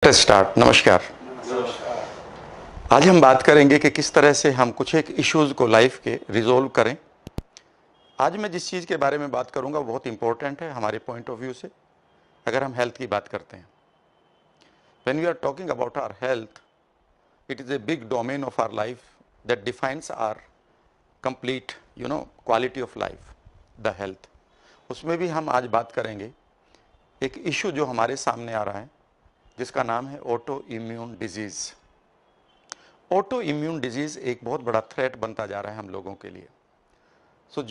Late us start. नमस्कार। आज हम बात करेंगे कि किस तरह से हम कुछ एक इश्यूज को लाइफ के रिजोल्व करें। आज मैं जिस चीज़ के बारे में बात करूंगा वो बहुत इंपॉर्टेंट है हमारे पॉइंट ऑफ व्यू से, अगर हम हेल्थ की बात करते हैं। When we are talking about our health, it is a big domain of our life that defines our complete quality of life, the health. उसमें भी हम आज बात करेंगे एक इशू जो हमारे सामने आ रहा है, जिसका नाम है auto immune disease. Auto immune disease एक बहुत बड़ा थ्रेट बनता जा रहा है हम लोगों के लिए। तो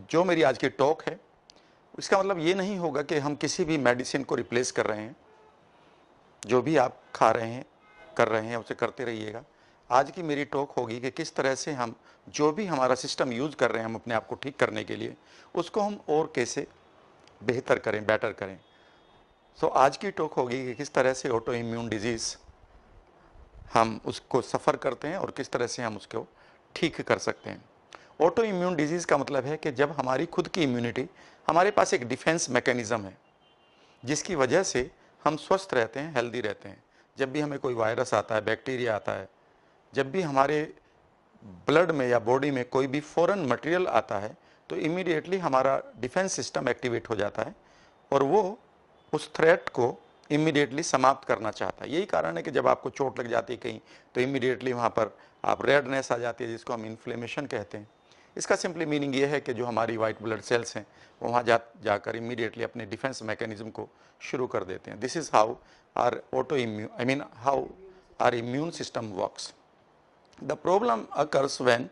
जो मेरी आज की टॉक है, इसका मतलब ये नहीं होगा कि हम किसी भी मेडिसिन को रिप्लेस कर रहे हैं। जो भी आप खा रहे हैं, कर रहे हैं, उसे करते रहिएगा। आज की मेरी टॉक होगी कि किस तरह से हम जो भी हमारा सिस्टम यूज़ कर रहे हैं हम अपने आप को ठीक करने के लिए, उसको हम और कैसे बेहतर करें, बेटर करें। आज की टॉक होगी कि किस तरह से ऑटो इम्यून डिजीज़ हम उसको सफ़र करते हैं और किस तरह से हम उसको ठीक कर सकते हैं। ऑटो इम्यून डिजीज़ का मतलब है कि जब हमारी खुद की इम्यूनिटी, हमारे पास एक डिफेंस मैकेनिज़्म है जिसकी वजह से हम स्वस्थ रहते हैं, हेल्दी रहते हैं। जब भी हमें कोई वायरस आता है, बैक्टीरिया आता है, जब भी हमारे ब्लड में या बॉडी में कोई भी फॉरेन मटेरियल आता है, तो इमीडिएटली हमारा डिफेंस सिस्टम एक्टिवेट हो जाता है और वो उस थ्रेट को इमीडिएटली समाप्त करना चाहता है। यही कारण है कि जब आपको चोट लग जाती है कहीं, तो इमीडिएटली वहाँ पर आप रेडनेस आ जाती है, जिसको हम इन्फ्लेमेशन कहते हैं। इसका सिंपली मीनिंग ये है कि जो हमारी वाइट ब्लड सेल्स हैं वो वहाँ जाकर इमीडिएटली अपने डिफेंस मैकेनिज्म को शुरू कर देते हैं। This is how our auto immune how our immune system works. The problem occurs when,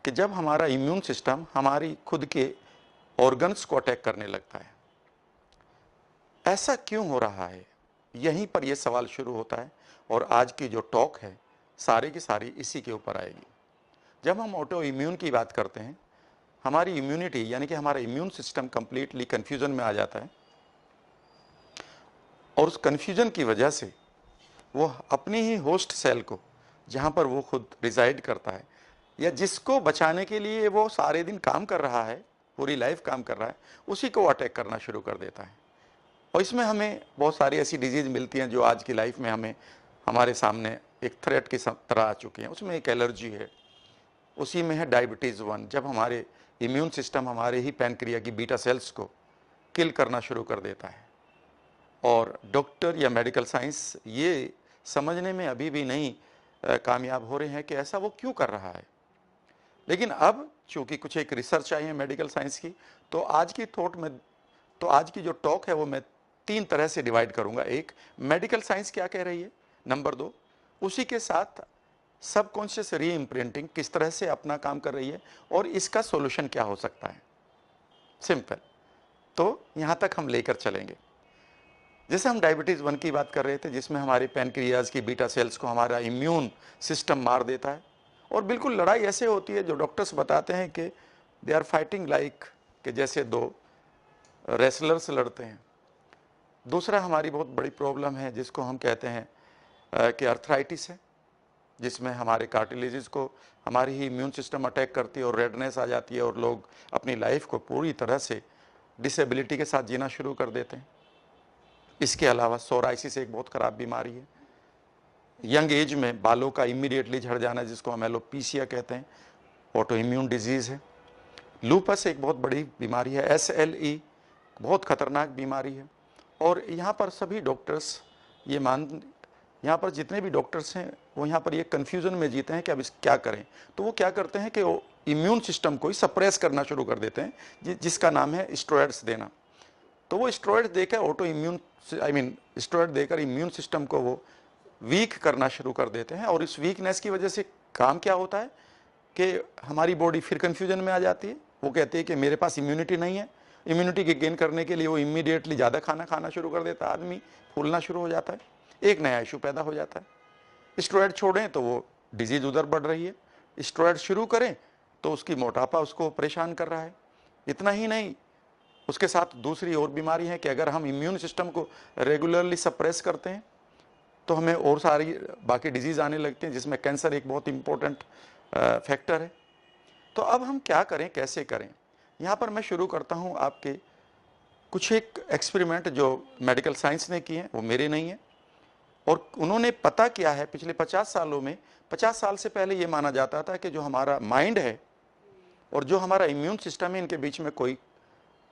कि जब हमारा इम्यून सिस्टम हमारी खुद के ऑर्गन्स को अटैक करने लगता है। ऐसा क्यों हो रहा है, यहीं पर यह सवाल शुरू होता है और आज की जो टॉक है सारी की सारी इसी के ऊपर आएगी। जब हम ऑटो इम्यून की बात करते हैं, हमारी इम्यूनिटी यानी कि हमारा इम्यून सिस्टम कंप्लीटली कंफ्यूजन में आ जाता है और उस कंफ्यूजन की वजह से वो अपनी ही होस्ट सेल को, जहाँ पर वो खुद रिजाइड करता है या जिसको बचाने के लिए वो सारे दिन काम कर रहा है, पूरी लाइफ काम कर रहा है, उसी को अटैक करना शुरू कर देता है। और इसमें हमें बहुत सारी ऐसी डिजीज़ मिलती हैं जो आज की लाइफ में हमें हमारे सामने एक थ्रेट की तरह आ चुकी हैं। उसमें एक एलर्जी है, उसी में है डायबिटीज़ 1। जब हमारे इम्यून सिस्टम हमारे ही पैनक्रिया की बीटा सेल्स को किल करना शुरू कर देता है और डॉक्टर या मेडिकल साइंस ये समझने में अभी भी नहीं कामयाब हो रहे हैं कि ऐसा वो क्यों कर रहा है। लेकिन अब चूँकि कुछ एक रिसर्च आई है मेडिकल साइंस की, तो आज की जो टॉक है वो मैं 3 तरह से डिवाइड करूंगा। एक, मेडिकल साइंस क्या कह रही है। नंबर 2, उसी के साथ सबकॉन्शियस री इम्प्रिंटिंग किस तरह से अपना काम कर रही है और इसका सॉल्यूशन क्या हो सकता है। सिंपल, तो यहाँ तक हम लेकर चलेंगे। जैसे हम डायबिटीज़ 1 की बात कर रहे थे, जिसमें हमारे पैनक्रियाज की बीटा सेल्स को हमारा इम्यून सिस्टम मार देता है और बिल्कुल लड़ाई ऐसे होती है जो डॉक्टर्स बताते हैं कि दे आर फाइटिंग लाइक, कि जैसे 2 रेसलर्स लड़ते हैं। दूसरा हमारी बहुत बड़ी प्रॉब्लम है जिसको हम कहते हैं कि अर्थराइटिस है, जिसमें हमारे कार्टिलेजेस को हमारी ही इम्यून सिस्टम अटैक करती है और रेडनेस आ जाती है और लोग अपनी लाइफ को पूरी तरह से डिसेबिलिटी के साथ जीना शुरू कर देते हैं। इसके अलावा सोराइसिस एक बहुत ख़राब बीमारी है। यंग एज में बालों का इमीडिएटली झड़ जाना, जिसको हम एलोपीसिया कहते हैं, ऑटो इम्यून डिजीज़ है। लूपस एक बहुत बड़ी बीमारी है, SLE बहुत खतरनाक बीमारी है। और यहाँ पर सभी डॉक्टर्स यहाँ पर जितने भी डॉक्टर्स हैं वो यहाँ पर ये कन्फ्यूज़न में जीते हैं कि अब इस क्या करें। तो वो क्या करते हैं कि वो इम्यून सिस्टम को ही सप्रेस करना शुरू कर देते हैं, जिसका नाम है स्टेरॉइड्स देना। तो वो स्टेरॉइड देकर स्टेरॉइड देकर इम्यून सिस्टम को वो वीक करना शुरू कर देते हैं और इस वीकनेस की वजह से काम क्या होता है कि हमारी बॉडी फिर कन्फ्यूजन में आ जाती है। वो कहती है कि मेरे पास इम्यूनिटी नहीं है। इम्यूनिटी के गेन करने के लिए वो इमीडिएटली ज़्यादा खाना खाना शुरू कर देता है, आदमी फूलना शुरू हो जाता है, एक नया इशू पैदा हो जाता है। स्टेरॉइड छोड़ें तो वो डिजीज़ उधर बढ़ रही है, स्टेरॉइड शुरू करें तो उसकी मोटापा उसको परेशान कर रहा है। इतना ही नहीं, उसके साथ दूसरी और बीमारी है कि अगर हम इम्यून सिस्टम को रेगुलरली सप्रेस करते हैं तो हमें और सारी बाकी डिजीज़ आने लगती हैं, जिसमें कैंसर एक बहुत इंपॉर्टेंट फैक्टर है। तो अब हम क्या करें, कैसे करें। यहाँ पर मैं शुरू करता हूँ आपके कुछ एक एक्सपेरिमेंट जो मेडिकल साइंस ने किए हैं वो मेरे नहीं है, और उन्होंने पता किया है पिछले 50 सालों में, 50 साल से पहले ये माना जाता था कि जो हमारा माइंड है और जो हमारा इम्यून सिस्टम है, इनके बीच में कोई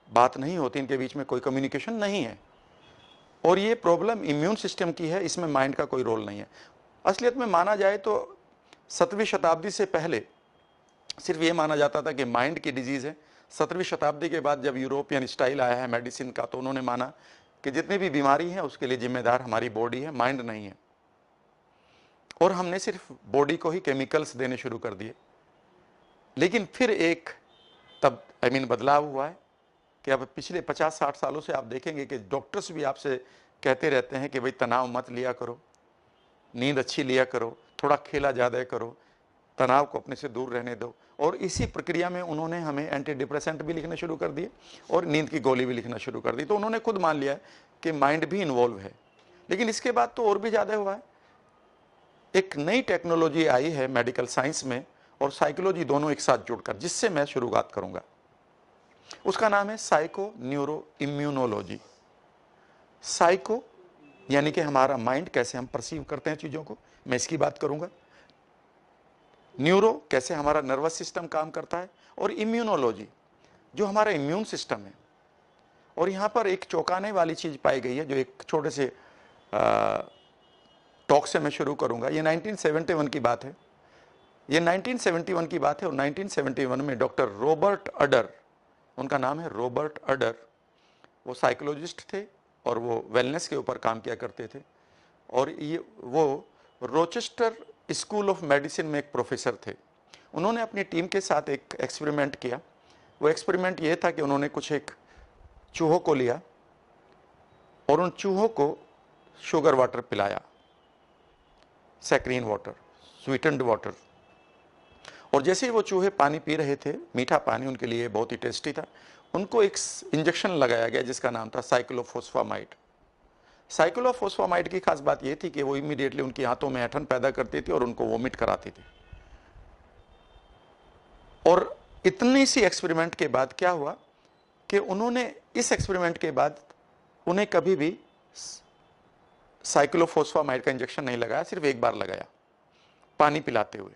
बात नहीं होती, इनके बीच में कोई कम्युनिकेशन नहीं है, और ये प्रॉब्लम इम्यून सिस्टम की है, इसमें माइंड का कोई रोल नहीं है। असलियत में माना जाए तो 7वीं शताब्दी से पहले सिर्फ ये माना जाता था कि माइंड की डिजीज़ है। 17वीं शताब्दी के बाद जब यूरोपियन स्टाइल आया है मेडिसिन का, तो उन्होंने माना कि जितनी भी बीमारी है उसके लिए जिम्मेदार हमारी बॉडी है, माइंड नहीं है, और हमने सिर्फ बॉडी को ही केमिकल्स देने शुरू कर दिए। लेकिन फिर एक तब बदलाव हुआ है कि अब पिछले 50-60 सालों से आप देखेंगे कि डॉक्टर्स भी आपसे कहते रहते हैं कि भाई तनाव मत लिया करो, नींद अच्छी लिया करो, थोड़ा खेला ज़्यादा करो, तनाव को अपने से दूर रहने दो। और इसी प्रक्रिया में उन्होंने हमें एंटी डिप्रेसेंट भी लिखने शुरू कर दिए और नींद की गोली भी लिखना शुरू कर दी। तो उन्होंने खुद मान लिया कि माइंड भी इन्वॉल्व है। लेकिन इसके बाद तो और भी ज़्यादा हुआ है। एक नई टेक्नोलॉजी आई है मेडिकल साइंस में और साइकोलॉजी दोनों एक साथ जुड़कर, जिससे मैं शुरुआत करूंगा। उसका नाम है साइको न्यूरो इम्यूनोलॉजी। साइको यानी कि हमारा माइंड, कैसे हम परसीव करते हैं चीज़ों को, मैं इसकी बात करूंगा। न्यूरो, कैसे हमारा नर्वस सिस्टम काम करता है, और इम्यूनोलॉजी, जो हमारा इम्यून सिस्टम है। और यहाँ पर एक चौंकाने वाली चीज़ पाई गई है, जो एक छोटे से टॉक से मैं शुरू करूंगा। ये 1971 की बात है। ये 1971 की बात है, और 1971 में डॉक्टर रॉबर्ट अडर, उनका नाम है रॉबर्ट अडर, वो साइकोलॉजिस्ट थे और वो वेलनेस के ऊपर काम किया करते थे। और ये वो रोचेस्टर स्कूल ऑफ मेडिसिन में एक प्रोफेसर थे। उन्होंने अपनी टीम के साथ एक एक्सपेरिमेंट किया। वो एक्सपेरिमेंट ये था कि उन्होंने कुछ एक चूहों को लिया और उन चूहों को शुगर वाटर पिलाया, सैक्रीन वाटर, स्वीटेंड वाटर। और जैसे ही वो चूहे पानी पी रहे थे, मीठा पानी उनके लिए बहुत ही टेस्टी था, उनको एक इंजेक्शन लगाया गया जिसका नाम था साइक्लोफोस्फामाइड। साइक्लोफोस्फामाइड की खास बात यह थी कि वो इमीडिएटली उनकी आंतों में ऐंठन पैदा करती थी और उनको वोमिट कराती थी। और इतनी सी एक्सपेरिमेंट के बाद क्या हुआ कि उन्होंने इस एक्सपेरिमेंट के बाद उन्हें कभी भी साइक्लोफोस्फामाइड का इंजेक्शन नहीं लगाया, सिर्फ एक बार लगाया पानी पिलाते हुए।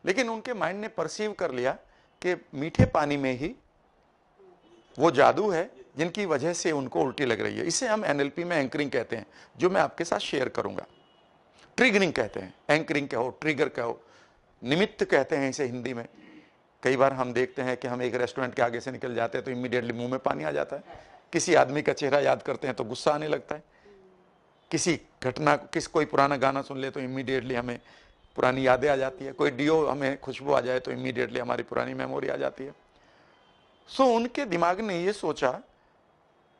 लेकिन उनके माइंड ने परसीव कर लिया कि मीठे पानी में ही वो जादू है जिनकी वजह से उनको उल्टी लग रही है। इसे हम एनएलपी में एंकरिंग कहते हैं, जो मैं आपके साथ शेयर करूंगा। ट्रिगरिंग कहते हैं, एंकरिंग कहो, ट्रिगर कहो, निमित्त कहते हैं इसे हिंदी में। कई बार हम देखते हैं कि हम एक रेस्टोरेंट के आगे से निकल जाते हैं तो इमीडिएटली मुंह में पानी आ जाता है। किसी आदमी का चेहरा याद करते हैं तो गुस्सा आने लगता है। किसी घटना, कोई पुराना गाना सुन ले तो इमीडिएटली हमें पुरानी यादें आ जाती है। कोई डियो हमें खुशबू आ जाए तो इमीडिएटली हमारी पुरानी मेमोरी आ जाती है। सो उनके दिमाग ने ये सोचा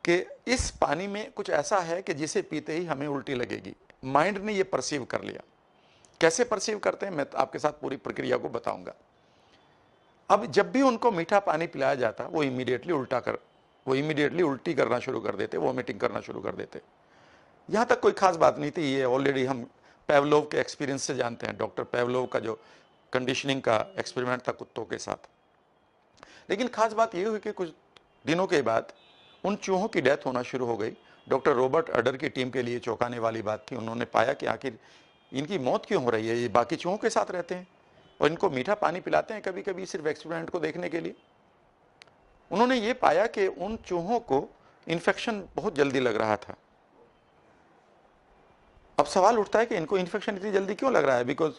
कि इस पानी में कुछ ऐसा है कि जिसे पीते ही हमें उल्टी लगेगी। माइंड ने ये परसीव कर लिया। कैसे परसीव करते हैं मैं आपके साथ पूरी प्रक्रिया को बताऊंगा। अब जब भी उनको मीठा पानी पिलाया जाता वो इमीडिएटली उल्टी करना शुरू कर देते, वॉमिटिंग करना शुरू कर देते। यहां तक कोई खास बात नहीं थी, ये ऑलरेडी हम पेवलोव के एक्सपीरियंस से जानते हैं, डॉक्टर पेवलोव का जो कंडीशनिंग का एक्सपेरिमेंट था कुत्तों के साथ। लेकिन खास बात यह हुई कि कुछ दिनों के बाद उन चूहों की डेथ होना शुरू हो गई। डॉक्टर रॉबर्ट अडर की टीम के लिए चौंकाने वाली बात थी। उन्होंने पाया कि आखिर इनकी मौत क्यों हो रही है, ये बाकी चूहों के साथ रहते हैं और इनको मीठा पानी पिलाते हैं कभी कभी सिर्फ एक्सपेरिमेंट को देखने के लिए। उन्होंने ये पाया कि उन चूहों को इन्फेक्शन बहुत जल्दी लग रहा था। अब सवाल उठता है कि इनको इन्फेक्शन इतनी जल्दी क्यों लग रहा है, बिकॉज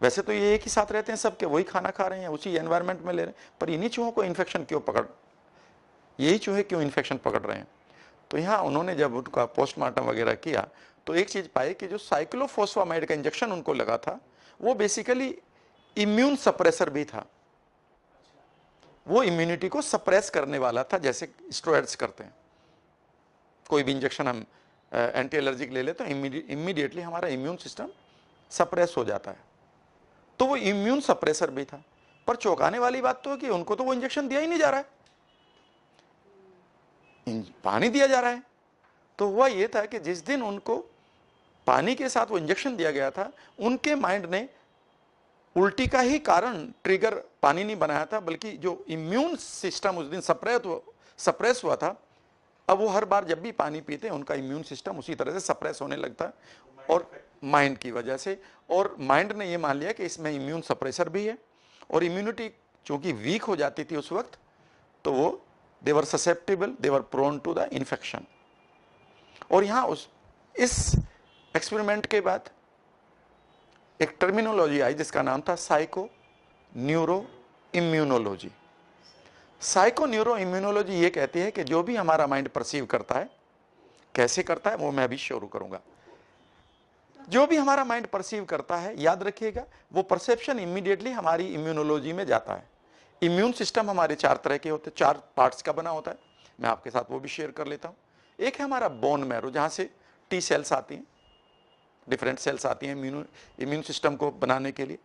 वैसे तो ये एक ही साथ रहते हैं, सबके वही खाना खा रहे हैं, उसी एनवायरनमेंट में ले रहे हैं, पर इन्हीं चूहों को इन्फेक्शन क्यों यही चूहे क्यों इन्फेक्शन पकड़ रहे हैं। तो यहाँ उन्होंने जब उनका पोस्टमार्टम वगैरह किया तो एक चीज पाई कि जो साइक्लोफोस्फामाइड का इंजेक्शन उनको लगा था वो बेसिकली इम्यून सप्रेसर भी था। वो इम्यूनिटी को सप्रेस करने वाला था, जैसे स्टेरॉइड्स करते हैं। कोई भी इंजेक्शन हम एंटी एलर्जिक ले ले तो इमीडिएटली हमारा इम्यून सिस्टम सप्रेस हो जाता है। तो वो इम्यून सप्रेसर भी था। पर चौंकाने वाली बात तो है कि उनको तो वो इंजेक्शन दिया ही नहीं जा रहा है, पानी दिया जा रहा है। तो हुआ ये था कि जिस दिन उनको पानी के साथ वो इंजेक्शन दिया गया था, उनके माइंड ने उल्टी का ही कारण ट्रिगर पानी नहीं बनाया था, बल्कि जो इम्यून सिस्टम उस दिन सप्रेस हुआ था, अब वो हर बार जब भी पानी पीते हैं उनका इम्यून सिस्टम उसी तरह से सप्रेस होने लगता है, और माइंड की वजह से, और माइंड ने ये मान लिया कि इसमें इम्यून सप्रेसर भी है, और इम्यूनिटी चूंकि वीक हो जाती थी उस वक्त, तो वो they were susceptible, they were prone to the infection. और यहां इस एक्सपेरिमेंट के बाद एक टर्मिनोलॉजी आई जिसका नाम था psycho neuro immunology. Psycho neuro immunology ये कहती है कि जो भी हमारा माइंड परसीव करता है, कैसे करता है वो मैं अभी शुरू करूंगा। जो भी हमारा माइंड परसीव करता है, याद रखिएगा, वो परसेप्शन इमीडिएटली हमारी इम्यूनोलॉजी में जाता है। इम्यून सिस्टम हमारे 4 तरह के होते हैं, 4 पार्ट्स का बना होता है। मैं आपके साथ वो भी शेयर कर लेता हूं। एक है हमारा बोन मैरो, जहां से टी सेल्स आती हैं, डिफरेंट सेल्स आती हैं इम्यून सिस्टम को बनाने के लिए।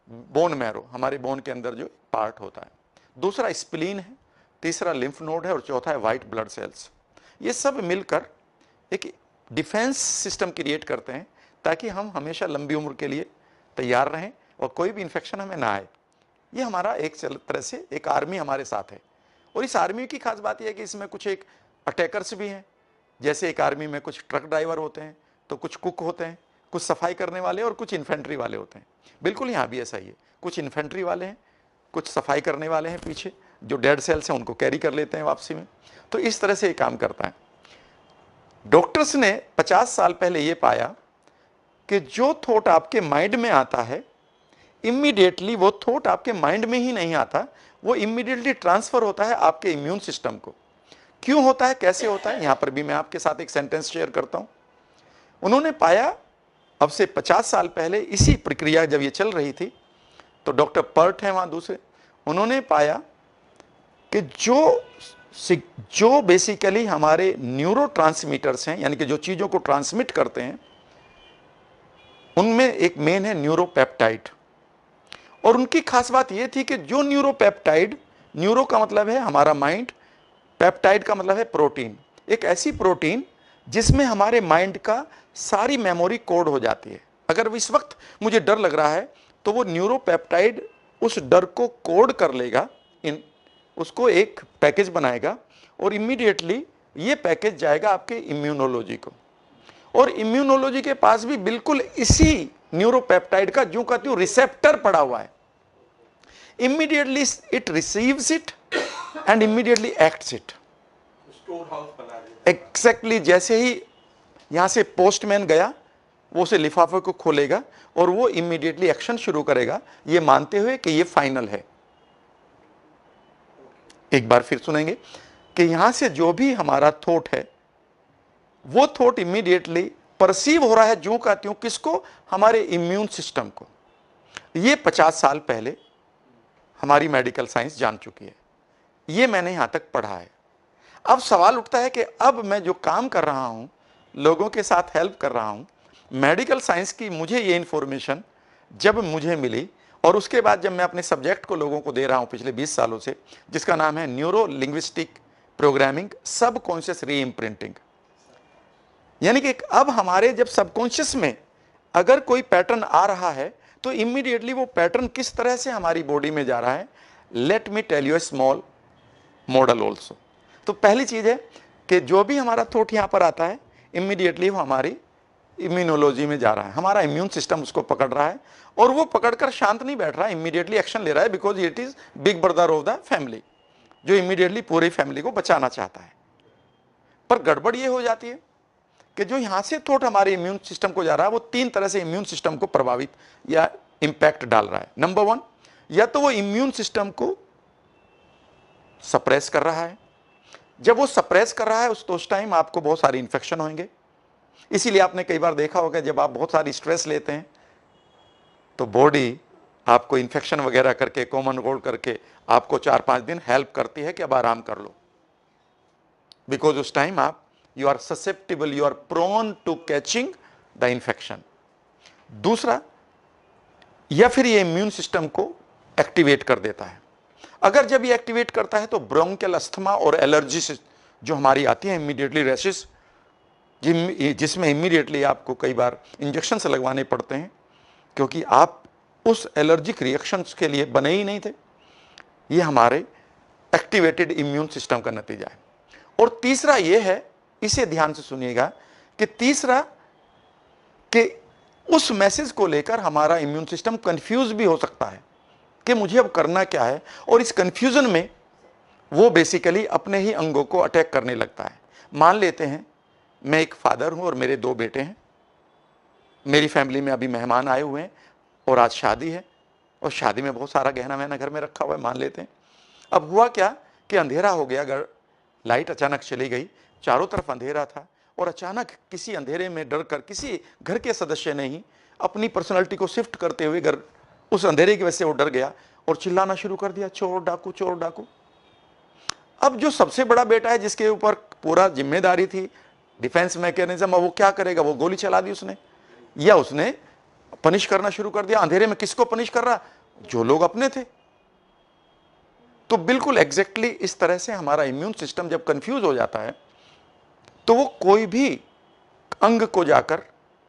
बोन मैरो हमारे बोन के अंदर जो पार्ट होता है। दूसरा स्प्लीन है, तीसरा लिम्फ नोड है, और चौथा है व्हाइट ब्लड सेल्स। ये सब मिलकर एक डिफेंस सिस्टम क्रिएट करते हैं ताकि हम हमेशा लंबी उम्र के लिए तैयार रहें और कोई भी इंफेक्शन हमें ना आए। ये हमारा एक तरह से एक आर्मी हमारे साथ है। और इस आर्मी की खास बात यह है कि इसमें कुछ एक अटैकर्स भी हैं। जैसे एक आर्मी में कुछ ट्रक ड्राइवर होते हैं, तो कुछ कुक होते हैं, कुछ सफाई करने वाले और कुछ इन्फेंट्री वाले होते हैं। बिल्कुल यहाँ भी ऐसा ही है, कुछ इन्फेंट्री वाले हैं, कुछ सफाई करने वाले हैं, पीछे जो डेड सेल्स हैं उनको कैरी कर लेते हैं वापसी में। तो इस तरह से ये काम करता है। डॉक्टर्स ने 50 साल पहले ये पाया कि जो थॉट आपके माइंड में आता है, इमीडिएटली वो थॉट आपके माइंड में ही नहीं आता, वो इमीडिएटली ट्रांसफर होता है आपके इम्यून सिस्टम को। क्यों होता है, कैसे होता है, यहां पर भी मैं आपके साथ एक सेंटेंस शेयर करता हूं। उन्होंने पाया, अब से 50 साल पहले इसी प्रक्रिया जब ये चल रही थी, तो डॉक्टर पर्ट है वहां दूसरे, उन्होंने पाया कि जो बेसिकली हमारे न्यूरोट्रांसमीटर्स हैं, यानी कि जो चीजों को ट्रांसमिट करते हैं, उनमें एक मेन है न्यूरोपेप्टाइड। और उनकी खास बात यह थी कि जो न्यूरोपेप्टाइड, न्यूरो का मतलब है हमारा माइंड, पेप्टाइड का मतलब है प्रोटीन, एक ऐसी प्रोटीन जिसमें हमारे माइंड का सारी मेमोरी कोड हो जाती है। अगर इस वक्त मुझे डर लग रहा है तो वो न्यूरोपेप्टाइड उस डर को कोड कर लेगा, उसको एक पैकेज बनाएगा, और इमीडिएटली ये पैकेज जाएगा आपके इम्यूनोलॉजी को। और इम्यूनोलॉजी के पास भी बिल्कुल इसी न्यूरोपेप्टाइड का जो कहती हूं रिसेप्टर पड़ा हुआ है। Immediately it receives it and immediately acts it. Exactly जैसे ही यहां से पोस्टमैन गया, वो उसे लिफाफे को खोलेगा और वो इमीडिएटली एक्शन शुरू करेगा, ये मानते हुए कि ये फाइनल है। एक बार फिर सुनेंगे कि यहां से जो भी हमारा थॉट है, वो थॉट इमीडिएटली परसीव हो रहा है, जो कहती हूं किसको, हमारे इम्यून सिस्टम को। ये 50 साल पहले हमारी मेडिकल साइंस जान चुकी है, ये मैंने यहां तक पढ़ा है। अब सवाल उठता है कि अब मैं जो काम कर रहा हूं, लोगों के साथ हेल्प कर रहा हूं, मेडिकल साइंस की मुझे ये इंफॉर्मेशन जब मुझे मिली, और उसके बाद जब मैं अपने सब्जेक्ट को लोगों को दे रहा हूं पिछले 20 सालों से, जिसका नाम है न्यूरो लिंग्विस्टिक प्रोग्रामिंग सबकॉन्शियस री इम्प्रिंटिंग, यानी कि अब हमारे जब सबकॉन्शियस में अगर कोई पैटर्न आ रहा है तो इमीडिएटली वो पैटर्न किस तरह से हमारी बॉडी में जा रहा है। Let me tell you a small model also. तो पहली चीज है कि जो भी हमारा थॉट यहां पर आता है, इमीडिएटली वो हमारी इम्यूनोलॉजी में जा रहा है, हमारा इम्यून सिस्टम उसको पकड़ रहा है, और वो पकड़कर शांत नहीं बैठ रहा है, इमीडिएटली एक्शन ले रहा है, because it is big brother of the family, जो इमीडिएटली पूरी फैमिली को बचाना चाहता है। पर गड़बड़ ये हो जाती है कि जो यहां से थॉट हमारे इम्यून सिस्टम को जा रहा है, वो 3 तरह से इम्यून सिस्टम को प्रभावित या इंपैक्ट डाल रहा है। नंबर 1, या तो वो इम्यून सिस्टम को सप्रेस कर रहा है। जब वो सप्रेस कर रहा है उस टाइम आपको बहुत सारे इन्फेक्शन होंगे। इसीलिए आपने कई बार देखा होगा, जब आप बहुत सारी स्ट्रेस लेते हैं तो बॉडी आपको इन्फेक्शन वगैरह करके, कॉमन कोल्ड करके आपको 4-5 दिन हेल्प करती है कि अब आराम कर लो, बिकॉज उस टाइम आप you are susceptible, you are prone to catching the infection. दूसरा, या फिर ये इम्यून सिस्टम को एक्टिवेट कर देता है। अगर जब ये एक्टिवेट करता है तो ब्रोंकियल अस्थमा और एलर्जी से जो हमारी आती है, इमीडिएटली रैशेस, जिसमें इमीडिएटली आपको कई बार इंजेक्शन से लगवाने पड़ते हैं, क्योंकि आप उस एलर्जिक रिएक्शंस के लिए बने ही नहीं थे। ये हमारे एक्टिवेटेड इम्यून सिस्टम का नतीजा है। और तीसरा ये है, इसे ध्यान से सुनिएगा, कि तीसरा कि उस मैसेज को लेकर हमारा इम्यून सिस्टम कंफ्यूज भी हो सकता है कि मुझे अब करना क्या है, और इस कंफ्यूजन में वो बेसिकली अपने ही अंगों को अटैक करने लगता है। मान लेते हैं मैं एक फादर हूं और मेरे 2 बेटे हैं, मेरी फैमिली में अभी मेहमान आए हुए हैं और आज शादी है, और शादी में बहुत सारा गहना वहना घर में रखा हुआ है, मान लेते हैं। अब हुआ क्या कि अंधेरा हो गया, घर लाइट अचानक चली गई, चारों तरफ अंधेरा था, और अचानक किसी अंधेरे में डर कर किसी घर के सदस्य ने ही अपनी पर्सनालिटी को शिफ्ट करते हुए घर, उस अंधेरे की वजह से वो डर गया और चिल्लाना शुरू कर दिया, चोर डाकू चोर डाकू। अब जो सबसे बड़ा बेटा है, जिसके ऊपर पूरा जिम्मेदारी थी डिफेंस मैकेनिज्म, वो क्या करेगा, वो गोली चला दी उसने, या उसने पनिश करना शुरू कर दिया। अंधेरे में किसको पनिश कर रहा, जो लोग अपने थे। तो बिल्कुल एग्जैक्टली इस तरह से हमारा इम्यून सिस्टम जब कंफ्यूज हो जाता है तो वो कोई भी अंग को जाकर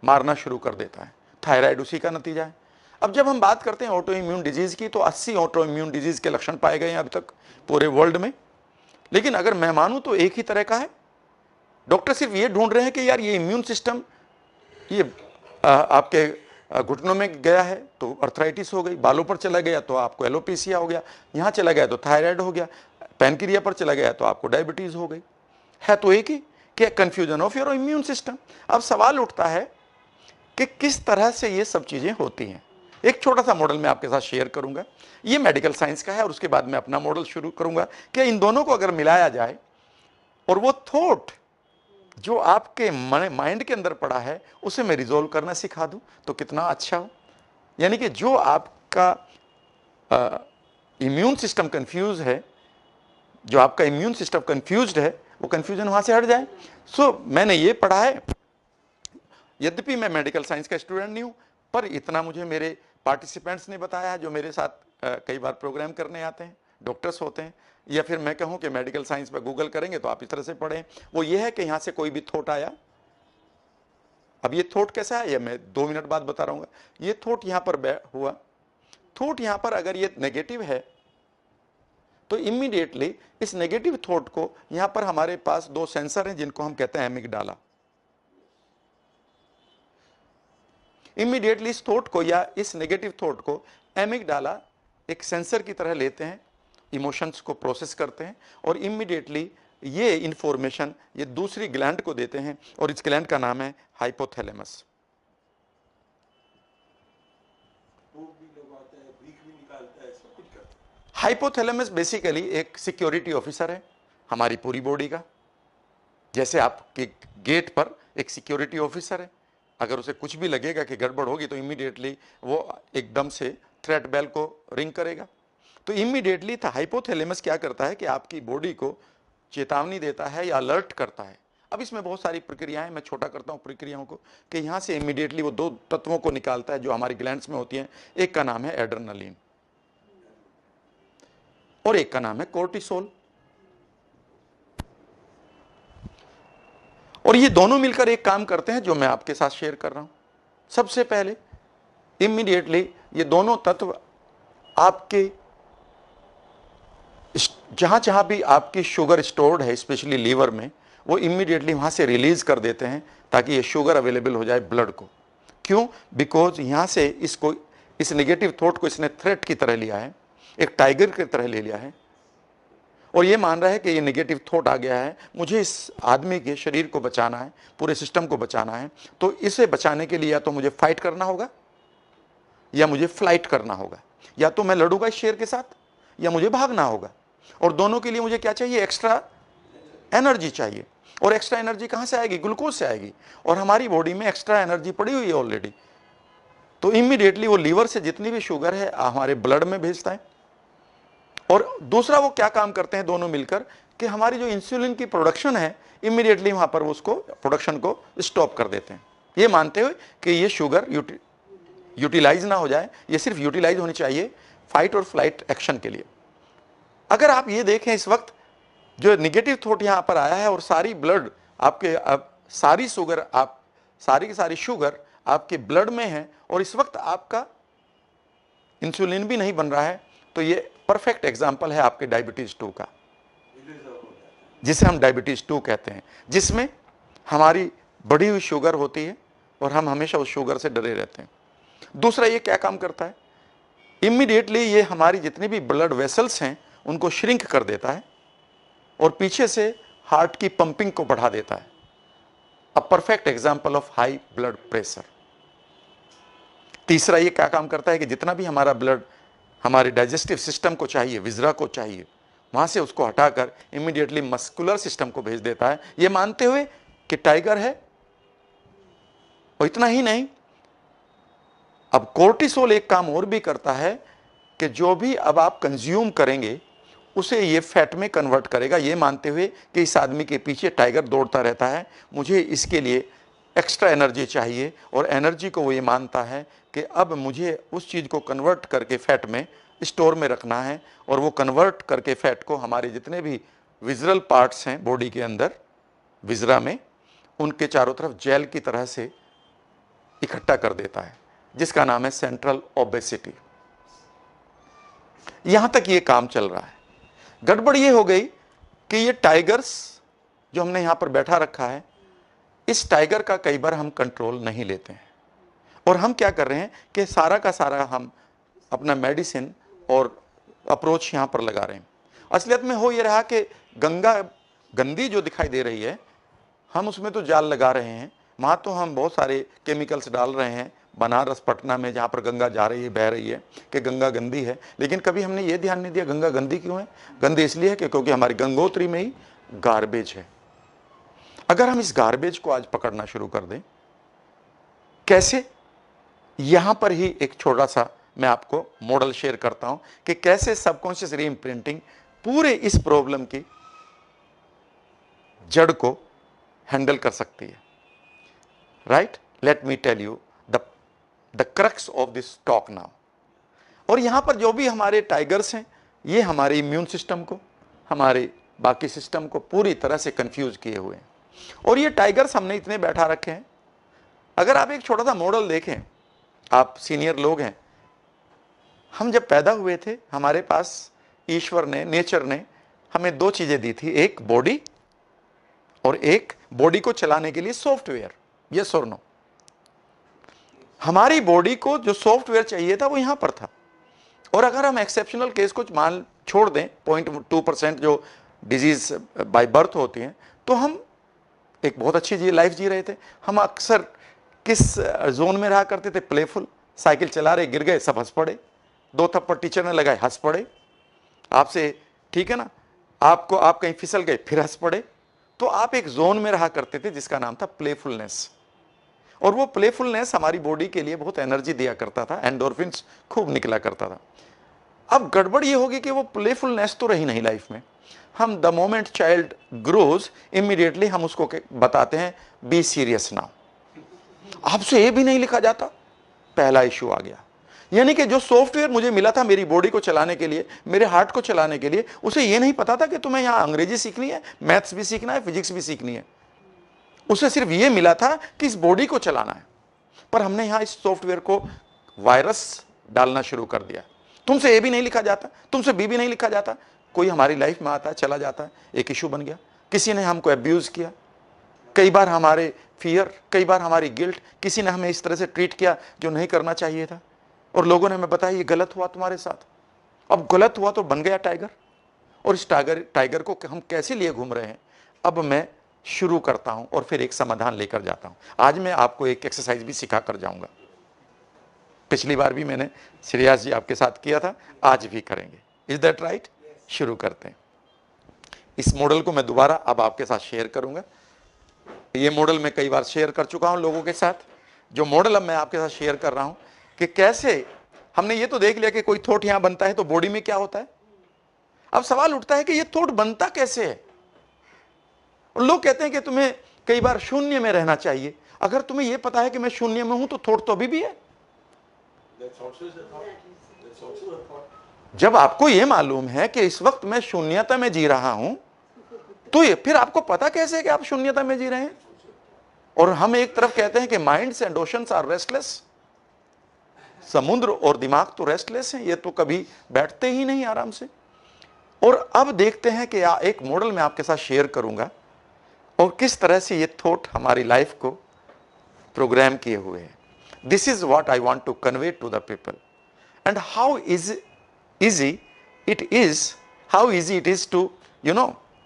मारना शुरू कर देता है। थायराइड उसी का नतीजा है। अब जब हम बात करते हैं ऑटो इम्यून डिजीज की, तो 80 ऑटो इम्यून डिजीज के लक्षण पाए गए हैं अभी तक पूरे वर्ल्ड में। लेकिन अगर मैं मानूं तो एक ही तरह का है। डॉक्टर सिर्फ ये ढूंढ रहे हैं कि यार ये इम्यून सिस्टम, ये आपके घुटनों में गया है तो अर्थराइटिस हो गई, बालों पर चला गया तो आपको एलोपेसिया हो गया, यहाँ चला गया तो थायराइड हो गया, पैनक्रिया पर चला गया तो आपको डायबिटीज हो गई। है तो एक ही, कि confusion of your immune system. अब सवाल उठता है कि किस तरह से ये सब चीजें होती हैं। एक छोटा सा मॉडल मैं आपके साथ शेयर करूंगा, ये मेडिकल साइंस का है, और उसके बाद मैं अपना मॉडल शुरू करूंगा कि इन दोनों को अगर मिलाया जाए और वो थॉट जो आपके माइंड के अंदर पड़ा है उसे मैं रिजोल्व करना सिखा दूं तो कितना अच्छा हो। यानी कि जो आपका इम्यून सिस्टम कंफ्यूज है, जो आपका इम्यून सिस्टम कंफ्यूज्ड है, वो कंफ्यूजन वहां से हट जाए। मैंने ये पढ़ा है, यद्यपि मैं मेडिकल साइंस का स्टूडेंट नहीं हूं, पर इतना मुझे मेरे पार्टिसिपेंट्स ने बताया है जो मेरे साथ कई बार प्रोग्राम करने आते हैं, डॉक्टर्स होते हैं, या फिर मैं कहूं कि मेडिकल साइंस पर गूगल करेंगे तो आप इस तरह से पढ़ें। वो ये है कि यहां से कोई भी थॉट आया, अब ये थॉट कैसा है ये मैं 2 मिनट बाद बता रहा हूँ। ये थॉट यहां पर हुआ, थॉट यहां पर अगर ये नेगेटिव है तो इमीडिएटली इस नेगेटिव थॉट को, यहां पर हमारे पास 2 सेंसर हैं जिनको हम कहते हैं एमिगडाला। इमीडिएटली इस थॉट को या इस नेगेटिव थॉट को एमिगडाला एक सेंसर की तरह लेते हैं, इमोशंस को प्रोसेस करते हैं, और इमीडिएटली ये इंफॉर्मेशन ये दूसरी ग्लैंड को देते हैं, और इस ग्लैंड का नाम है हाइपोथैलेमस। हाइपोथैलेमस बेसिकली एक सिक्योरिटी ऑफिसर है हमारी पूरी बॉडी का। जैसे आपके गेट पर एक सिक्योरिटी ऑफिसर है, अगर उसे कुछ भी लगेगा कि गड़बड़ होगी तो इमीडिएटली वो एकदम से थ्रेट बेल को रिंग करेगा। तो इमीडिएटली था हाइपोथैलेमस क्या करता है कि आपकी बॉडी को चेतावनी देता है या अलर्ट करता है। अब इसमें बहुत सारी प्रक्रियाएं, मैं छोटा करता हूं प्रक्रियाओं को, कि यहां से इमीडिएटली वो 2 तत्वों को निकालता है जो हमारी ग्लैंड्स में होती हैं। एक का नाम है एड्रेनलिन और एक का नाम है कोर्टिसोल। और ये दोनों मिलकर एक काम करते हैं जो मैं आपके साथ शेयर कर रहा हूं। सबसे पहले इमीडिएटली ये दोनों तत्व आपके जहां जहां भी आपकी शुगर स्टोर्ड है, स्पेशली लीवर में, वो इमीडिएटली वहां से रिलीज कर देते हैं ताकि ये शुगर अवेलेबल हो जाए ब्लड को। क्यों? बिकॉज यहां से इसको, इस नेगेटिव थॉट को इसने थ्रेट की तरह लिया है, एक टाइगर की तरह ले लिया है, और ये मान रहा है कि ये नेगेटिव थॉट आ गया है, मुझे इस आदमी के शरीर को बचाना है, पूरे सिस्टम को बचाना है। तो इसे बचाने के लिए या तो मुझे फाइट करना होगा या मुझे फ्लाइट करना होगा, या तो मैं लड़ूंगा इस शेर के साथ या मुझे भागना होगा। और दोनों के लिए मुझे क्या चाहिए? एक्स्ट्रा एनर्जी चाहिए। और एक्स्ट्रा एनर्जी कहां से आएगी? ग्लूकोज से आएगी, और हमारी बॉडी में एक्स्ट्रा एनर्जी पड़ी हुई है ऑलरेडी। तो इमीडिएटली वो लीवर से जितनी भी शुगर है हमारे ब्लड में भेजता है। और दूसरा वो क्या काम करते हैं दोनों मिलकर कि हमारी जो इंसुलिन की प्रोडक्शन है इमीडिएटली वहां पर उसको प्रोडक्शन को स्टॉप कर देते हैं, ये मानते हुए कि ये शुगर यूटिलाइज ना हो जाए, ये सिर्फ यूटिलाइज होनी चाहिए फाइट और फ्लाइट एक्शन के लिए। अगर आप ये देखें इस वक्त जो नेगेटिव थॉट यहां पर आया है और सारी ब्लड आपके, सारी शुगर, आप सारी की सारी शुगर आपके ब्लड में है और इस वक्त आपका इंसुलिन भी नहीं बन रहा है, तो ये परफेक्ट एग्जाम्पल है आपके डायबिटीज 2 का। जिसे हम डायबिटीज 2 कहते हैं, जिसमें हमारी बढ़ी हुई शुगर होती है और हम हमेशा उस शुगर से डरे रहते हैं। दूसरा, ये क्या काम करता है, इमीडिएटली ये हमारी जितनी भी ब्लड वेसल्स हैं उनको श्रिंक कर देता है और पीछे से हार्ट की पंपिंग को बढ़ा देता है। A perfect example of high blood pressure. तीसरा, ये क्या काम करता है कि जितना भी हमारा ब्लड हमारे डाइजेस्टिव सिस्टम को चाहिए, विजरा को चाहिए, वहां से उसको हटाकर इमीडिएटली मस्कुलर सिस्टम को भेज देता है, ये मानते हुए कि टाइगर है। और इतना ही नहीं, अब कोर्टिसोल एक काम और भी करता है कि जो भी अब आप कंज्यूम करेंगे उसे ये फैट में कन्वर्ट करेगा, ये मानते हुए कि इस आदमी के पीछे टाइगर दौड़ता रहता है, मुझे इसके लिए एक्स्ट्रा एनर्जी चाहिए। और एनर्जी को वो ये मानता है कि अब मुझे उस चीज़ को कन्वर्ट करके फैट में स्टोर में रखना है, और वो कन्वर्ट करके फैट को हमारे जितने भी विजरल पार्ट्स हैं बॉडी के अंदर, विजरा में, उनके चारों तरफ जेल की तरह से इकट्ठा कर देता है, जिसका नाम है सेंट्रल ओबेसिटी। यहां तक ये काम चल रहा है। गड़बड़ ये हो गई कि ये टाइगर्स जो हमने यहां पर बैठा रखा है, इस टाइगर का कई बार हम कंट्रोल नहीं लेते हैं, और हम क्या कर रहे हैं कि सारा का सारा हम अपना मेडिसिन और अप्रोच यहां पर लगा रहे हैं। असलियत में हो ये रहा कि गंगा गंदी जो दिखाई दे रही है, हम उसमें तो जाल लगा रहे हैं, वहां तो हम बहुत सारे केमिकल्स डाल रहे हैं, बनारस पटना में जहाँ पर गंगा जा रही है, बह रही है, कि गंगा गंदी है। लेकिन कभी हमने ये ध्यान नहीं दिया गंगा गंदी क्यों है। गंदी इसलिए है कि क्योंकि हमारी गंगोत्री में ही गार्बेज है। अगर हम इस गार्बेज को आज पकड़ना शुरू कर दें, कैसे, यहां पर ही एक छोटा सा मैं आपको मॉडल शेयर करता हूं कि कैसे सबकॉन्शियस रीइम्प्रिंटिंग पूरे इस प्रॉब्लम की जड़ को हैंडल कर सकती है। Right, let me tell you the crux of this talk now. और यहां पर जो भी हमारे टाइगर्स हैं, ये हमारे इम्यून सिस्टम को, हमारे बाकी सिस्टम को पूरी तरह से कंफ्यूज किए हुए हैं। और ये टाइगर्स हमने इतने बैठा रखे हैं। अगर आप एक छोटा सा मॉडल देखें, आप सीनियर लोग हैं, हम जब पैदा हुए थे हमारे पास ईश्वर ने, नेचर ने हमें दो चीजें दी थी, एक बॉडी और एक बॉडी को चलाने के लिए सॉफ्टवेयर। यस और नो? हमारी बॉडी को जो सॉफ्टवेयर चाहिए था वो यहां पर था। और अगर हम एक्सेप्शनल केस को मान छोड़ दें, 0.2% जो डिजीज बाय बर्थ होती हैं, तो हम एक बहुत अच्छी लाइफ जी रहे थे। हम अक्सर किस जोन में रहा करते थे? प्लेफुल। साइकिल चला रहे, गिर गए, सब हंस पड़े, 2 थप्पड़ टीचर ने लगाए, हंस पड़े आपसे, ठीक है ना, आपको आप कहीं फिसल गए, फिर हंस पड़े। तो आप एक जोन में रहा करते थे जिसका नाम था प्लेफुलनेस। और वो प्लेफुलनेस हमारी बॉडी के लिए बहुत एनर्जी दिया करता था, एंडोर्फिन्स खूब निकला करता था। अब गड़बड़ ये होगी कि वो प्लेफुलनेस तो रही नहीं लाइफ में। हम the moment child grows, immediately हम उसको बताते हैं बी सीरियस नाउ। आपसे ये भी नहीं लिखा जाता, पहला इश्यू आ गया। यानी कि जो सॉफ्टवेयर मुझे मिला था मेरी बॉडी को चलाने के लिए, मेरे हार्ट को चलाने के लिए, उसे ये नहीं पता था कि तुम्हें यहां अंग्रेजी सीखनी है, मैथ्स भी सीखना है, फिजिक्स भी सीखनी है। उसे सिर्फ ये मिला था कि इस बॉडी को चलाना है। पर हमने यहां इस सॉफ्टवेयर को वायरस डालना शुरू कर दिया। तुमसे ए भी नहीं लिखा जाता, तुमसे बी भी नहीं लिखा जाता, कोई हमारी लाइफ में आता है, चला जाता है, एक इशू बन गया। किसी ने हमको अब्यूज किया, कई बार हमारे फियर, कई बार हमारी गिल्ट, किसी ने हमें इस तरह से ट्रीट किया जो नहीं करना चाहिए था, और लोगों ने हमें बताया ये गलत हुआ तुम्हारे साथ। अब गलत हुआ तो बन गया टाइगर। और इस टाइगर को हम कैसे लिए घूम रहे हैं, अब मैं शुरू करता हूं और फिर एक समाधान लेकर जाता हूं। आज मैं आपको एक एक्सरसाइज भी सिखा कर जाऊंगा। पिछली बार भी मैंने श्रेयास जी आपके साथ किया था, आज भी करेंगे। Is that right? शुरू करते हैं। इस मॉडल को मैं दोबारा अब आपके साथ शेयर करूंगा। ये मॉडल मैं कई बार शेयर कर चुका हूं लोगों के साथ। जो मॉडल अब मैं आपके साथ शेयर कर रहा हूं कि कैसे हमने ये तो देख लिया कि कोई थॉट यहां बनता है तो बॉडी में क्या होता है। अब सवाल उठता है कि ये थॉट बनता कैसे है। और लोग कहते हैं कि तुम्हें कई बार शून्य में रहना चाहिए। अगर तुम्हें यह पता है कि मैं शून्य में हूं तो थॉट तो अभी भी है। जब आपको यह मालूम है कि इस वक्त मैं शून्यता में जी रहा हूं, तो ये फिर आपको पता कैसे है कि आप शून्यता में जी रहे हैं। और हम एक तरफ कहते हैं कि minds and oceans are restless, समुद्र और दिमाग तो रेस्टलेस हैं, ये तो कभी बैठते ही नहीं आराम से। और अब देखते हैं कि एक मॉडल मैं आपके साथ शेयर करूंगा और किस तरह से ये थॉट हमारी लाइफ को प्रोग्राम किए हुए हैं. This is what I want to convey to the people and how easy it is, how easy it is to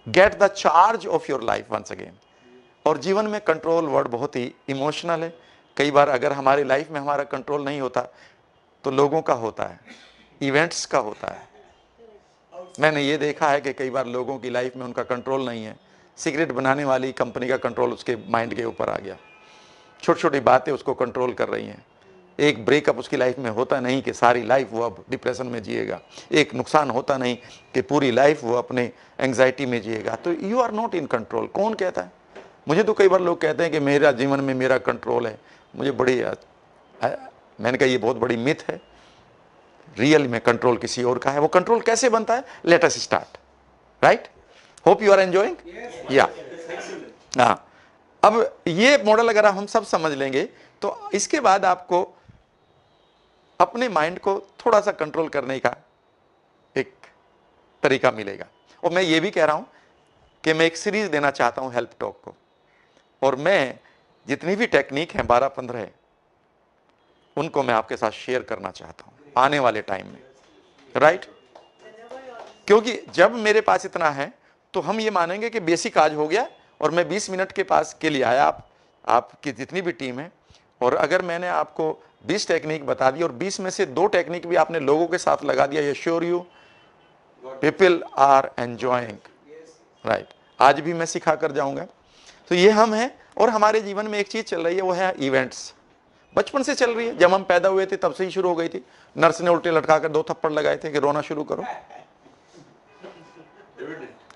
get the charge of your life once again. और जीवन में control word बहुत ही emotional है. कई बार अगर हमारी life में हमारा कंट्रोल नहीं होता तो लोगों का होता है, इवेंट्स का होता है. मैंने ये देखा है कि कई बार लोगों की लाइफ में उनका कंट्रोल नहीं है. सिगरेट बनाने वाली कंपनी का कंट्रोल उसके माइंड के ऊपर आ गया, छोटी छोटी बातें उसको कंट्रोल कर रही हैं. एक ब्रेकअप उसकी लाइफ में होता नहीं कि सारी लाइफ वो अब डिप्रेशन में जिएगा. एक नुकसान होता नहीं कि पूरी लाइफ वो अपने एंग्जाइटी में जिएगा. तो you are not in control. कौन कहता है? मुझे तो कई बार लोग कहते हैं कि मेरा जीवन में मेरा कंट्रोल है. मुझे मैंने कहा ये बहुत बड़ी मिथ है. रियल में कंट्रोल किसी और का है. वो कंट्रोल कैसे बनता है? Let us start. Right? Hope you are enjoying. या हाँ, अब ये मॉडल अगर हम सब समझ लेंगे तो इसके बाद आपको अपने माइंड को थोड़ा सा कंट्रोल करने का एक तरीका मिलेगा. और मैं ये भी कह रहा हूं कि मैं एक सीरीज देना चाहता हूं हेल्प टॉक को, और मैं जितनी भी टेक्निक है 12-15 है उनको मैं आपके साथ शेयर करना चाहता हूं आने वाले टाइम में. राइट? क्योंकि जब मेरे पास इतना है तो हम ये मानेंगे कि बेसिक आज हो गया और मैं 20 मिनट के पास के लिए आया, आपकी जितनी भी टीम है, और अगर मैंने आपको 20 टेक्निक बता दी और 20 में से 2 टेक्निक भी आपने लोगों के साथ लगा दिया, sure you people are enjoying. Right? आज भी मैं सिखा कर जाऊंगा. तो ये हम हैं और हमारे जीवन में एक चीज चल रही है, वो है इवेंट्स. बचपन से चल रही है. जब हम पैदा हुए थे तब से ही शुरू हो गई थी. नर्स ने उल्टे लटकाकर 2 थप्पड़ लगाए थे कि रोना शुरू करो.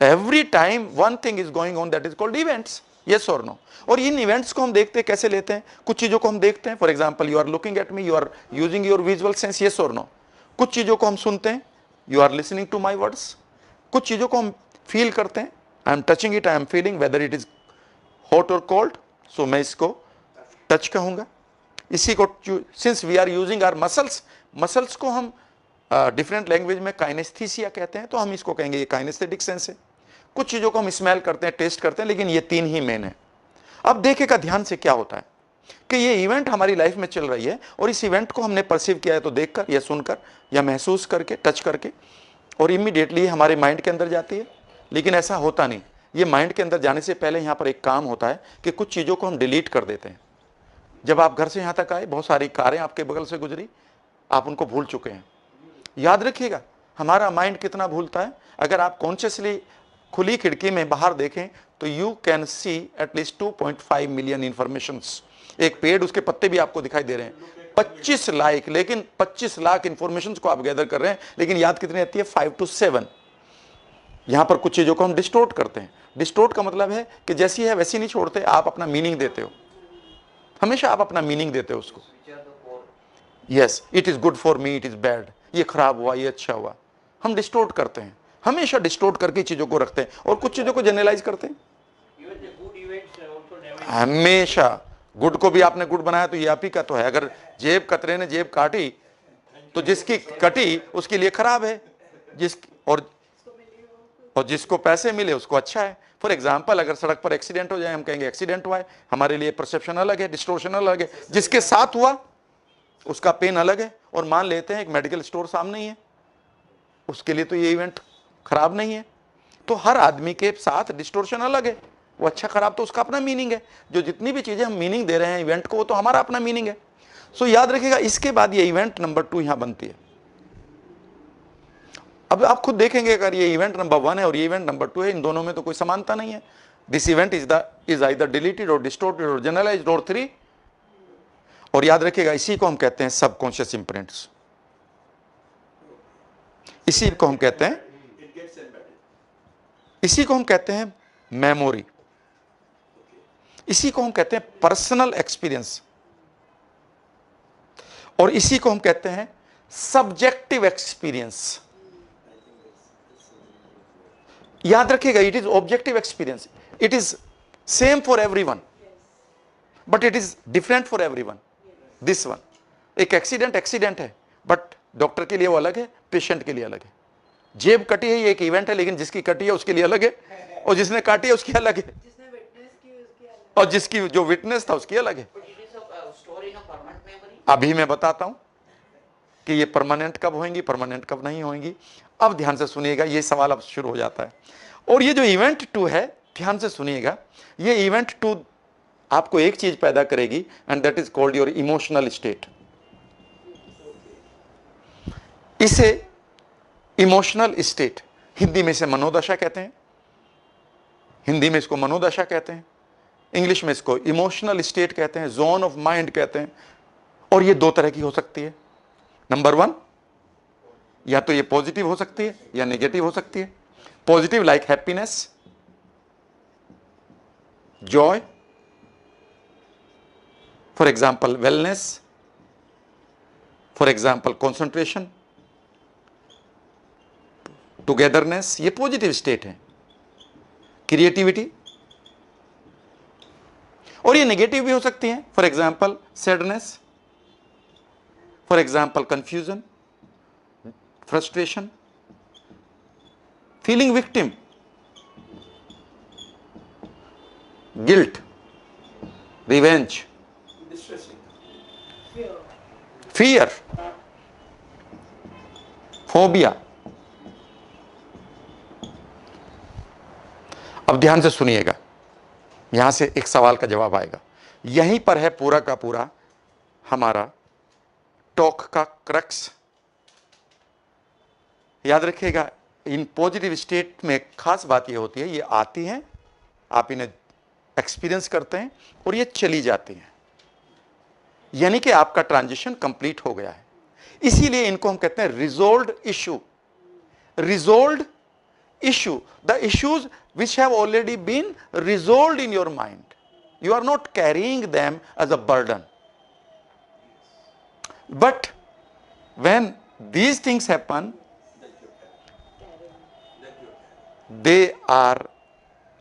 Every time one thing is going on, that is called events. Yes और नो. और इन इवेंट्स को हम देखते हैं, कैसे लेते हैं? कुछ चीजों को हम देखते हैं. For example, you are looking at me, you are using your visual sense. Yes और नो. कुछ चीजों को हम सुनते हैं, you are listening to my words. कुछ चीजों को हम फील करते हैं, I am touching it, I am feeling whether it is hot और कोल्ड, सो मैं इसको टच कहूंगा. इसी को since we are using our muscles को हम डिफरेंट लैंग्वेज में काइनेस्थीसिया कहते हैं, तो हम इसको कहेंगे ये काइनेस्थेटिक सेंस है. कुछ चीजों को हम स्मेल करते हैं, टेस्ट करते हैं, लेकिन ये 3 ही मेन है. अब देखेगा ध्यान से क्या होता है कि ये इवेंट हमारी लाइफ में चल रही है और इस इवेंट को हमने परसीव किया है तो देखकर या सुनकर या महसूस करके, टच करके, और इमीडिएटली हमारे माइंड के अंदर जाती है. लेकिन ऐसा होता नहीं. ये माइंड के अंदर जाने से पहले यहाँ पर एक काम होता है कि कुछ चीज़ों को हम डिलीट कर देते हैं. जब आप घर से यहाँ तक आए, बहुत सारी कारें आपके बगल से गुजरी, आप उनको भूल चुके हैं. याद रखिएगा, हमारा माइंड कितना भूलता है. अगर आप कॉन्शियसली खुली खिड़की में बाहर देखें तो you can see at least 2.5 million informations. एक पेड़, उसके पत्ते भी आपको दिखाई दे रहे हैं. 25 लाख, लेकिन 25 लाख इंफॉर्मेशन को आप गैदर कर रहे हैं, लेकिन याद कितनी आती है? 5 to 7. यहां पर कुछ चीजों को हम डिस्टोर्ट करते हैं. डिस्टोर्ट का मतलब है कि जैसी है वैसी नहीं छोड़ते, आप अपना मीनिंग देते हो. हमेशा आप अपना मीनिंग देते हो उसको. Yes, it is good for me, it is bad. ये खराब हुआ, ये अच्छा हुआ. हम डिस्टोर्ट करते हैं, हमेशा डिस्टोर्ट करके चीजों को रखते हैं और कुछ चीजों को जनरलाइज करते हैं. हमेशा गुड को भी आपने गुड बनाया तो ये आप ही का तो है. अगर जेब कतरे ने जेब काटी तो जिसकी कटी उसके लिए खराब है, और जिसको पैसे मिले उसको अच्छा है. फॉर एग्जाम्पल, अगर सड़क पर एक्सीडेंट हो जाए, हम कहेंगे एक्सीडेंट हुआ है. हमारे लिए परसेप्शन अलग है, डिस्टोर्शन अलग है. जिसके साथ हुआ उसका पेन अलग है. और मान लेते हैं एक मेडिकल स्टोर सामने ही है, उसके लिए तो ये इवेंट खराब नहीं है. तो हर आदमी के साथ डिस्टोर्शन अलग है. वो अच्छा खराब तो उसका अपना मीनिंग है. जो जितनी भी चीजें हम मीनिंग दे रहे हैं इवेंट को, वो तो हमारा अपना मीनिंग है. सो याद रखिएगा, इसके बाद ये इवेंट नंबर 2 यहां बनती है. अब आप खुद देखेंगे, अगर ये इवेंट नंबर 1 है और ये इवेंट नंबर 2 है, इन दोनों में तो कोई समानता नहीं है. This event is either deleted और डिस्टोर्टेड और जनरलाइज्ड और 3. और याद रखिएगा, इसी को हम कहते हैं सबकॉन्शियस इंप्रिंट्स. इसी को हम कहते हैं मेमोरी. इसी को हम कहते हैं पर्सनल एक्सपीरियंस. और इसी को हम कहते हैं सब्जेक्टिव एक्सपीरियंस. याद रखिएगा, it is objective experience. It is same for everyone, but it is different for everyone. This one, एक एक्सीडेंट है, बट डॉक्टर के लिए वो अलग है, पेशेंट के लिए अलग है. जेब कटी है ये एक इवेंट है, लेकिन जिसकी कटी है उसके लिए अलग है, और जिसने काटी है उसकी अलग है, और जिसकी जो विटनेस था उसकी अलग है। अभी मैं बताता हूं कि ये परमानेंट कब होंगी, परमानेंट कब नहीं होंगी। अब ध्यान से सुनिएगा, ये सवाल अब शुरू हो जाता है। और ये जो इवेंट 2 है, ध्यान से सुनिएगा, ये इवेंट 2 आपको एक चीज पैदा करेगी, and that is called your emotional state. इसे इमोशनल स्टेट हिंदी में इसे मनोदशा कहते हैं, हिंदी में इसको मनोदशा कहते हैं, इंग्लिश में इसको इमोशनल स्टेट कहते हैं, जोन ऑफ माइंड कहते हैं। और ये 2 तरह की हो सकती है। नंबर 1, या तो ये पॉजिटिव हो सकती है या नेगेटिव हो सकती है। Positive like happiness, Joy, for example wellness, for example concentration, togetherness, ये पॉजिटिव स्टेट है। क्रिएटिविटी। और ये नेगेटिव भी हो सकती है, for example sadness, for example confusion, frustration, feeling victim, guilt, revenge, fear, phobia. अब ध्यान से सुनिएगा, यहां से एक सवाल का जवाब आएगा। यहीं पर है पूरा का पूरा हमारा टॉक का क्रक्स। याद रखिएगा, इन पॉजिटिव स्टेट में खास बात यह होती है, ये आती हैं, आप इन्हें एक्सपीरियंस करते हैं और ये चली जाती हैं, यानी कि आपका ट्रांजिशन कंप्लीट हो गया है। इसीलिए इनको हम कहते हैं रिजोल्व्ड issue. रिजोल्व्ड issue, the issues which have already been resolved in your mind, you are not carrying them as a burden. But when these things happen, they are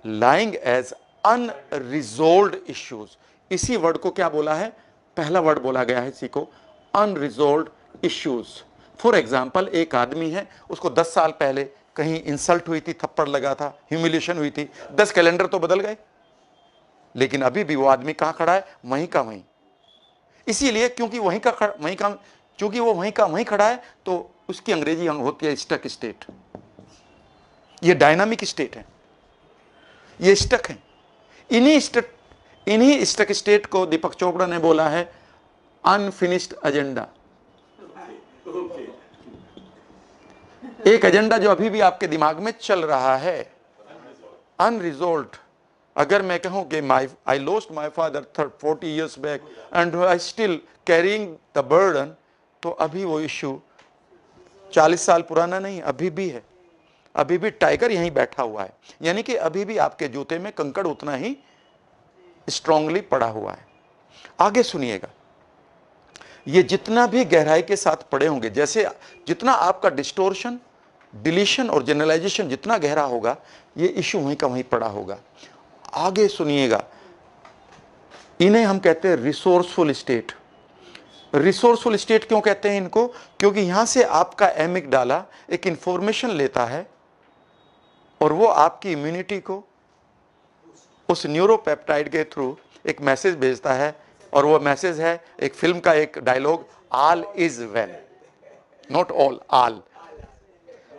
lying as unresolved issues. इसी word को क्या बोला है, पहला word बोला गया है इसी को, unresolved issues. फॉर एग्जाम्पल, एक आदमी है, उसको 10 साल पहले कहीं इंसल्ट हुई थी, थप्पड़ लगा था, ह्यूमिलिएशन हुई थी, 10 कैलेंडर तो बदल गए, लेकिन अभी भी वो आदमी कहां खड़ा है, वहीं का वहीं। इसीलिए क्योंकि क्योंकि वो वहीं का वहीं खड़ा है, तो उसकी अंग्रेजी होती है स्टक स्टेट। ये डायनामिक स्टेट है, ये स्टक है। इन्हीं स्टक स्टेट को दीपक चोपड़ा ने बोला है अनफिनिश्ड एजेंडा। एक एजेंडा जो अभी भी आपके दिमाग में चल रहा है, अनरिजोल्व्ड। अगर मैं कहूं कि I lost my father 40 years back and I still carrying the burden, तो अभी वो इश्यू 40 साल पुराना नहीं, अभी भी है, अभी भी टाइगर यहीं बैठा हुआ है, यानी कि अभी भी आपके जूते में कंकड़ उतना ही स्ट्रांगली पड़ा हुआ है। आगे सुनिएगा, ये जितना भी गहराई के साथ पड़े होंगे, जैसे जितना आपका डिस्टोर्शन, डिलीशन और जनरलाइजेशन जितना गहरा होगा, ये इश्यू वहीं का वहीं पड़ा होगा। आगे सुनिएगा, इन्हें हम कहते हैं रिसोर्सफुल स्टेट। रिसोर्सफुल स्टेट क्यों कहते हैं इनको, क्योंकि यहां से आपका एमिगडाला एक इंफॉर्मेशन लेता है और वो आपकी इम्यूनिटी को उस न्यूरोपेप्टाइड के थ्रू एक मैसेज भेजता है, और वो मैसेज है एक फिल्म का एक dialogue, all is well, not all, all.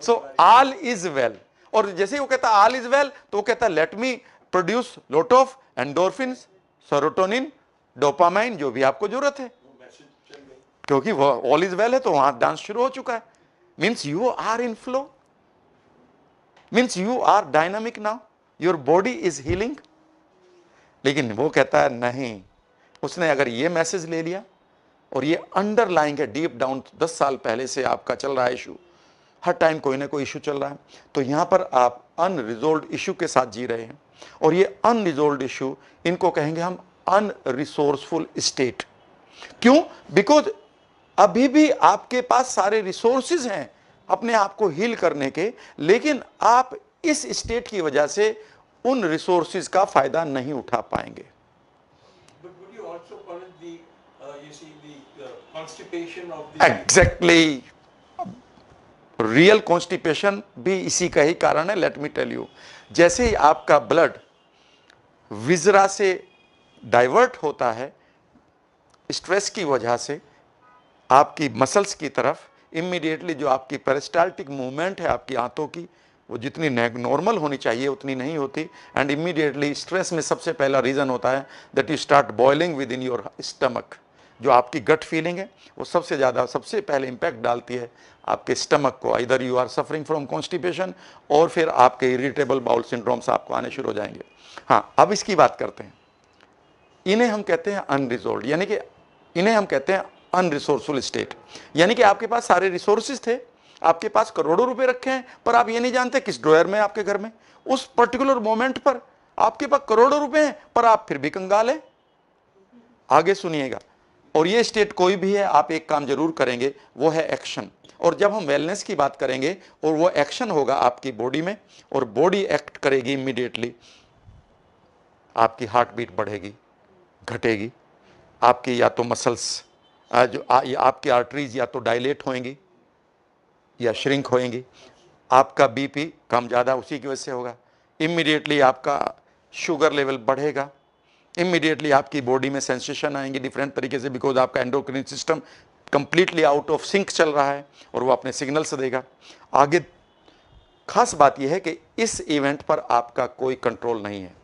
So all is well. और जैसे ही वो कहता ऑल इज वेल, तो वो कहता let me produce lot of endorphin, serotonin, dopamine, जो भी आपको जरूरत है, क्योंकि वो ऑल इज वेल है, तो वहां डांस शुरू हो चुका है। Means you are in flow, means you are dynamic now, your body is healing. लेकिन वो कहता है नहीं, उसने अगर ये मैसेज ले लिया और ये अंडरलाइंग है डीप डाउन, 10 साल पहले से आपका चल रहा है इशू, हर टाइम कोई ना कोई इशू चल रहा है, तो यहां पर आप अनरिजोल्व्ड इशू के साथ जी रहे हैं। और ये अनरिजोल्व्ड इशू, इनको कहेंगे हम अनरिसोर्सफुल स्टेट। क्यों? बिकॉज अभी भी आपके पास सारे रिसोर्सेज हैं अपने आप को हील करने के, लेकिन आप इस स्टेट की वजह से उन रिसोर्सेज का फायदा नहीं उठा पाएंगे। Exactly. रियल कॉन्स्टिपेशन भी इसी का ही कारण है। लेट मी टेल यू, जैसे ही आपका ब्लड विजरा से डाइवर्ट होता है स्ट्रेस की वजह से आपकी मसल्स की तरफ, इमीडिएटली जो आपकी पेरिस्टाल्टिक मूवमेंट है आपकी आंतों की, वो जितनी नॉर्मल होनी चाहिए उतनी नहीं होती। एंड इमीडिएटली स्ट्रेस में सबसे पहला रीज़न होता है that you start boiling with in your stomach. जो आपकी गट फीलिंग है वो सबसे ज़्यादा सबसे पहले इंपैक्ट डालती है आपके स्टमक को। इधर you are suffering from constipation और फिर आपके इरिटेबल बाउल सिंड्रोम्स आपको आने शुरू हो जाएंगे। हाँ, अब इसकी बात करते हैं। इन्हें हम कहते हैं अनरिजोल्व, यानी कि इन्हें हम कहते हैं अनरिसोर्सफुल स्टेट। यानी कि आपके पास सारे रिसोर्सेज थे, आपके पास करोड़ों रुपए रखे हैं, पर आप ये नहीं जानते किस ड्रॉयर में आपके घर में उस पर्टिकुलर मोमेंट पर आपके पास करोड़ों रुपए हैं, पर आप फिर भी कंगाल हैं। आगे सुनिएगा। और ये स्टेट कोई भी है, आप एक काम जरूर करेंगे, वो है एक्शन। और जब हम वेलनेस की बात करेंगे और वो एक्शन होगा आपकी बॉडी में, और बॉडी एक्ट करेगी इमीडिएटली, आपकी हार्ट बीट बढ़ेगी, घटेगी, आपकी या तो मसल्स आपकी आर्टरीज या तो डायलेट होएंगी या श्रिंक होएंगी, आपका बीपी कम ज़्यादा उसी की वजह से होगा, इमीडिएटली आपका शुगर लेवल बढ़ेगा, इमीडिएटली आपकी बॉडी में सेंसेशन आएंगे डिफरेंट तरीके से, बिकॉज आपका endocrine system completely out of sync चल रहा है और वो अपने सिग्नल्स देगा आगे। खास बात यह है कि इस इवेंट पर आपका कोई कंट्रोल नहीं है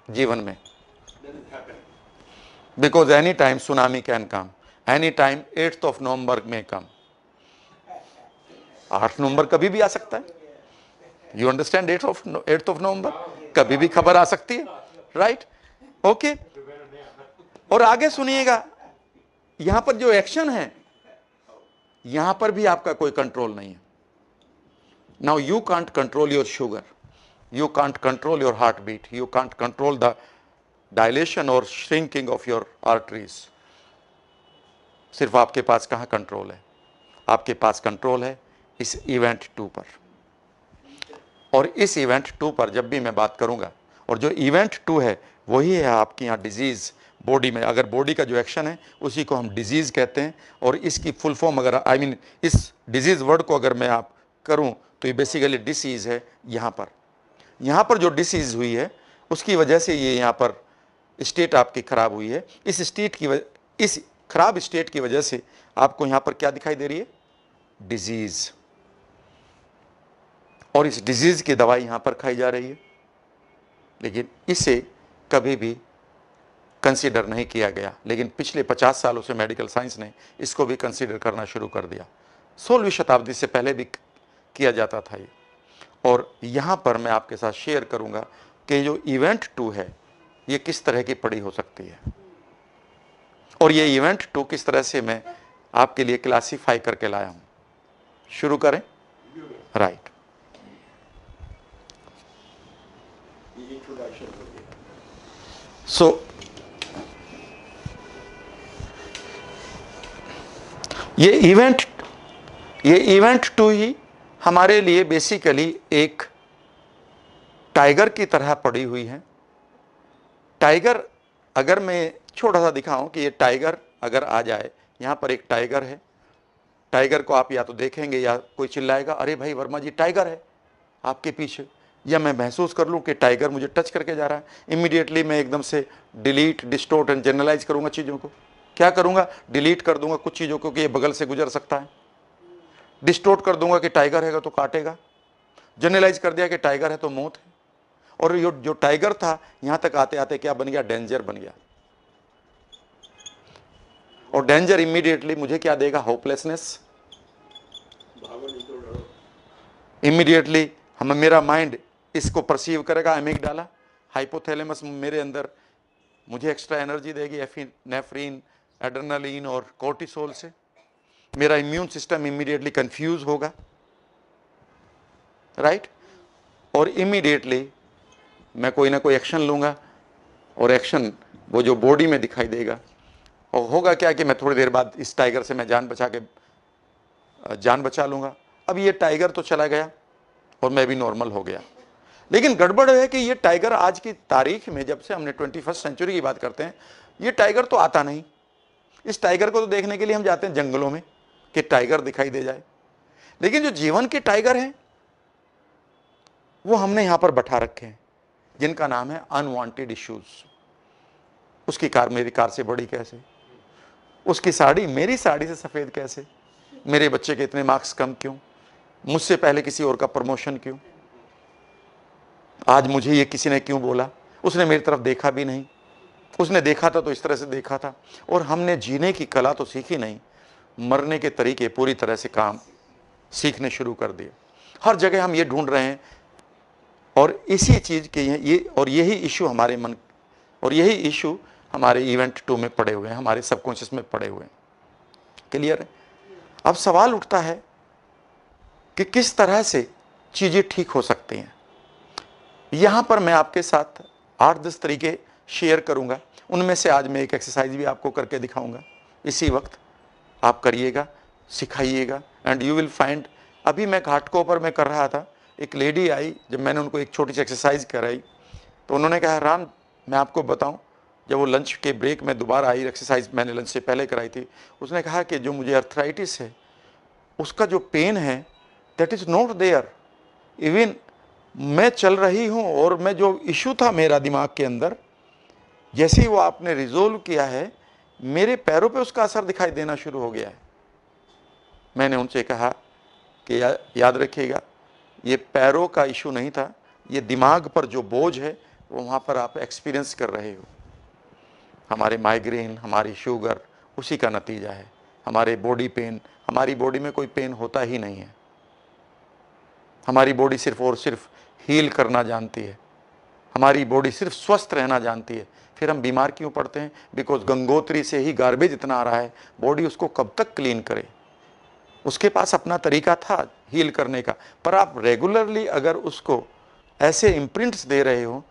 जीवन में, because any time tsunami can come, any time 8 नवंबर में कम, 8 नवंबर कभी भी आ सकता है। यू अंडरस्टैंड, 8 नवंबर कभी भी खबर आ सकती है, राइट? ओके। और आगे सुनिएगा, यहां पर जो एक्शन है यहां पर भी आपका कोई कंट्रोल नहीं है। Now you can't control your sugar, you can't control your heartbeat, you can't control the dilation or shrinking of your arteries। सिर्फ आपके पास कहाँ कंट्रोल है? आपके पास कंट्रोल है इस इवेंट 2 पर। और इस इवेंट 2 पर जब भी मैं बात करूंगा, और जो इवेंट 2 है वही है आपकी यहाँ डिजीज बॉडी में। अगर बॉडी का जो एक्शन है उसी को हम डिजीज कहते हैं। और इसकी फुल फॉर्म अगर इस डिजीज वर्ड को अगर मैं आप करूं तो ये बेसिकली डिसीज है। यहाँ पर जो डिसीज हुई है उसकी वजह से ये यहाँ पर स्टेट आपकी खराब हुई है। इस खराब स्टेट की वजह से आपको यहाँ पर क्या दिखाई दे रही है? डिजीज। और इस डिजीज की दवाई यहाँ पर खाई जा रही है, लेकिन इसे कभी भी कंसीडर नहीं किया गया। लेकिन पिछले 50 सालों से मेडिकल साइंस ने इसको भी कंसीडर करना शुरू कर दिया। 16वीं शताब्दी से पहले भी किया जाता था ये। और यहाँ पर मैं आपके साथ शेयर करूँगा कि जो इवेंट 2 है ये किस तरह की पड़ी हो सकती है, और ये इवेंट 2 किस तरह से मैं आपके लिए क्लासीफाई करके लाया हूँ। शुरू करें? राइट। सो ये इवेंट 2 ही हमारे लिए बेसिकली एक टाइगर की तरह पड़ी हुई है। टाइगर, अगर मैं छोटा सा दिखाऊं कि ये टाइगर अगर आ जाए, यहाँ पर एक टाइगर है, टाइगर को आप या तो देखेंगे या कोई चिल्लाएगा अरे भाई वर्मा जी टाइगर है आपके पीछे, या मैं महसूस कर लूँ कि टाइगर मुझे टच करके जा रहा है, इमीडिएटली मैं एकदम से डिलीट, डिस्टोर्ट एंड जनरलाइज करूँगा चीज़ों को। क्या करूँगा? डिलीट कर दूंगा कुछ चीज़ों को कि ये बगल से गुजर सकता है, डिस्टोर्ट कर दूंगा कि टाइगर है तो काटेगा, जनरलाइज कर दिया कि टाइगर है तो मौत है। और ये जो टाइगर था यहां तक आते आते क्या बन गया? डेंजर बन गया। और डेंजर इमीडिएटली मुझे क्या देगा? होपलेसनेस। इमीडिएटली मेरा माइंड इसको परसीव करेगा, एमिगडाला, हाइपोथैलेमस मेरे अंदर मुझे एक्स्ट्रा एनर्जी देगी नेफ्रीन, एड्रेनालिन और कोर्टिसोल से। मेरा इम्यून सिस्टम इमीडिएटली कंफ्यूज होगा, राइट? और इमीडिएटली मैं कोई ना कोई एक्शन लूँगा, और एक्शन वो जो बॉडी में दिखाई देगा। और होगा क्या कि मैं थोड़ी देर बाद इस टाइगर से मैं जान बचा लूँगा। अब ये टाइगर तो चला गया और मैं भी नॉर्मल हो गया। लेकिन गड़बड़ है कि ये टाइगर आज की तारीख में, जब से हमने 21st सेंचुरी की बात करते हैं, ये टाइगर तो आता नहीं। इस टाइगर को तो देखने के लिए हम जाते हैं जंगलों में कि टाइगर दिखाई दे जाए। लेकिन जो जीवन के टाइगर हैं वो हमने यहां पर बैठा रखे हैं, जिनका नाम है अनवांटेड इश्यूज। उसकी कार मेरी कार से बड़ी कैसे, उसकी साड़ी मेरी साड़ी से सफेद कैसे, मेरे बच्चे के इतने मार्क्स कम क्यों, मुझसे पहले किसी और का प्रमोशन क्यों, आज मुझे ये किसी ने क्यों बोला, उसने मेरी तरफ देखा भी नहीं, उसने देखा था तो इस तरह से देखा था। और हमने जीने की कला तो सीखी नहीं, मरने के तरीके पूरी तरह से काम सीखने शुरू कर दिए। हर जगह हम ये ढूंढ रहे हैं, और इसी चीज के ये और यही इशू हमारे मन, और यही इशू हमारे इवेंट 2 में पड़े हुए हैं, हमारे सबकॉन्शियस में पड़े हुए हैं। क्लियर है? अब सवाल उठता है कि किस तरह से चीजें ठीक हो सकती हैं। यहां पर मैं आपके साथ 8-10 तरीके शेयर करूंगा, उनमें से आज मैं एक एक्सरसाइज भी आपको करके दिखाऊंगा। इसी वक्त आप करिएगा, सिखाइएगा, एंड यू विल फाइंड। अभी मैं घाटकोपर में कर रहा था, एक लेडी आई, जब मैंने उनको एक छोटी सी एक्सरसाइज कराई तो उन्होंने कहा, राम मैं आपको बताऊं, जब वो लंच के ब्रेक में दोबारा आई, एक्सरसाइज मैंने लंच से पहले कराई थी, उसने कहा कि जो मुझे अर्थराइटिस है उसका जो पेन है that is not there, even मैं चल रही हूं और मैं जो इशू था मेरा दिमाग के अंदर, जैसे ही वो आपने रिजोल्व किया है मेरे पैरों पे उसका असर दिखाई देना शुरू हो गया है। मैंने उनसे कहा कि याद रखिएगा, ये पैरों का इशू नहीं था, ये दिमाग पर जो बोझ है वो वहाँ पर आप एक्सपीरियंस कर रहे हो। हमारे माइग्रेन, हमारी शुगर उसी का नतीजा है। हमारे बॉडी पेन, हमारी बॉडी में कोई पेन होता ही नहीं है। हमारी बॉडी सिर्फ और सिर्फ हील करना जानती है, हमारी बॉडी सिर्फ स्वस्थ रहना जानती है। फिर हम बीमार क्यों पड़ते हैं? बिकॉज गंगोत्री से ही गार्बेज इतना आ रहा है, बॉडी उसको कब तक क्लीन करे? उसके पास अपना तरीका था हील करने का, पर आप रेगुलरली अगर उसको ऐसे इम्प्रिंट्स दे रहे हो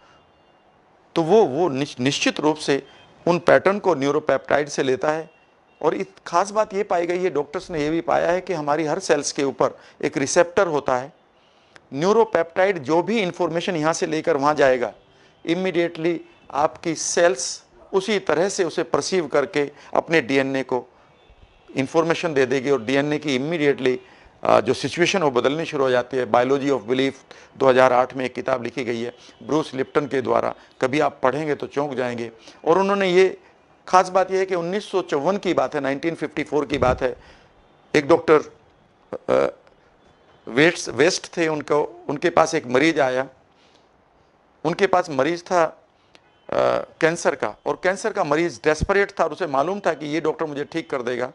तो वो निश्चित रूप से उन पैटर्न को न्यूरोपेप्टाइड से लेता है। और एक खास बात ये पाई गई है, डॉक्टर्स ने ये भी पाया है कि हमारी हर सेल्स के ऊपर एक रिसेप्टर होता है। न्यूरोपेप्टाइड जो भी इंफॉर्मेशन यहाँ से लेकर वहाँ जाएगा, इमीडिएटली आपकी सेल्स उसी तरह से उसे परसीव करके अपने डीएनए को इंफॉर्मेशन दे देगी, और डीएनए की इमीडिएटली जो सिचुएशन वो बदलनी शुरू हो जाती है। बायोलॉजी ऑफ बिलीफ 2008 में एक किताब लिखी गई है ब्रूस लिप्टन के द्वारा, कभी आप पढ़ेंगे तो चौंक जाएंगे। और उन्होंने ये खास बात यह है कि 1954 की बात है, 1954 की बात है, एक डॉक्टर वेस्ट थे, उनके पास एक मरीज आया। उनके पास मरीज था कैंसर का, और कैंसर का मरीज डेस्परेट था, और उसे मालूम था कि ये डॉक्टर मुझे ठीक कर देगा,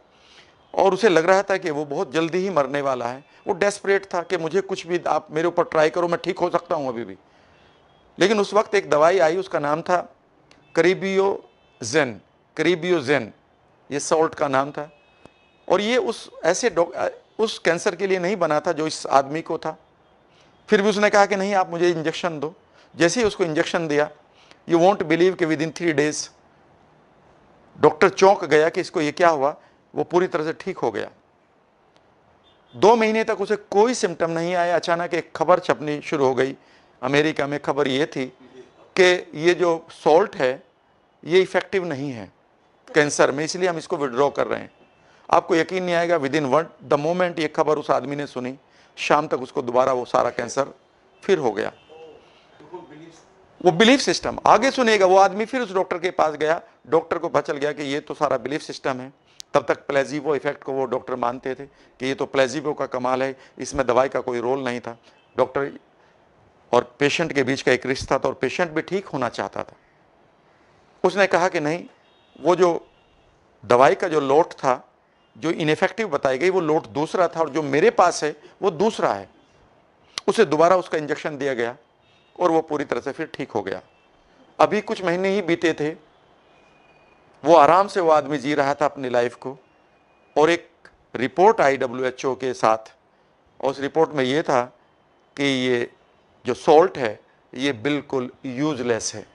और उसे लग रहा था कि वो बहुत जल्दी ही मरने वाला है। वो डेस्परेट था कि मुझे कुछ भी आप मेरे ऊपर ट्राई करो, मैं ठीक हो सकता हूँ अभी भी। लेकिन उस वक्त एक दवाई आई, उसका नाम था करीबियोजेन, करीबियोजेन, ये सॉल्ट का नाम था। और ये उस कैंसर के लिए नहीं बना था जो इस आदमी को था। फिर भी उसने कहा कि नहीं, आप मुझे इंजेक्शन दो। जैसे ही उसको इंजेक्शन दिया, यू वोंट बिलीव कि विद इन 3 डेज डॉक्टर चौंक गया कि इसको ये क्या हुआ। वो पूरी तरह से ठीक हो गया। 2 महीने तक उसे कोई सिम्टम नहीं आया। अचानक एक खबर छपनी शुरू हो गई अमेरिका में। खबर ये थी कि ये जो सॉल्ट है ये इफेक्टिव नहीं है कैंसर में, इसलिए हम इसको विड्रॉ कर रहे हैं। आपको यकीन नहीं आएगा, विद इन द मोमेंट ये खबर उस आदमी ने सुनी, शाम तक उसको दोबारा वो सारा कैंसर फिर हो गया। वो बिलीफ सिस्टम, आगे सुनेगा, वो आदमी फिर उस डॉक्टर के पास गया, डॉक्टर को पता चल गया कि ये तो सारा बिलीफ सिस्टम है। तब तक प्लेजिबो इफेक्ट को वो डॉक्टर मानते थे कि ये तो प्लेजिबो का कमाल है, इसमें दवाई का कोई रोल नहीं था। डॉक्टर और पेशेंट के बीच का एक रिश्ता था, और पेशेंट भी ठीक होना चाहता था। उसने कहा कि नहीं, वो जो दवाई का जो लोट था, जो इनइफेक्टिव बताई गई, वो लोट दूसरा था, और जो मेरे पास है वो दूसरा है। उसे दोबारा उसका इंजेक्शन दिया गया और वो पूरी तरह से फिर ठीक हो गया। अभी कुछ महीने ही बीते थे, वो आराम से वो आदमी जी रहा था अपनी लाइफ को, और एक रिपोर्ट आई WHO के साथ, और उस रिपोर्ट में ये था कि ये जो सॉल्ट है ये बिल्कुल यूजलेस है,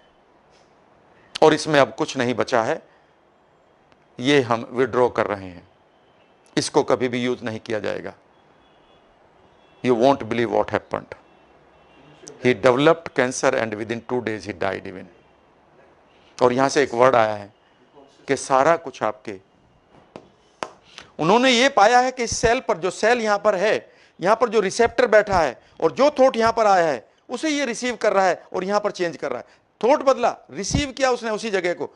और इसमें अब कुछ नहीं बचा है, ये हम विड्रॉ कर रहे हैं, इसको कभी भी यूज नहीं किया जाएगा। You won't believe what happened, he developed cancer and with in 2 days he died even. और यहां से एक वर्ड आया है कि सारा कुछ आपके, उन्होंने ये पाया है कि इस सेल पर, जो सेल यहां पर है, यहां पर जो रिसेप्टर बैठा है और जो थॉट यहां पर आया है उसे ये रिसीव कर रहा है और यहां पर चेंज कर रहा है। थॉट बदला, रिसीव किया उसने उसी जगह को,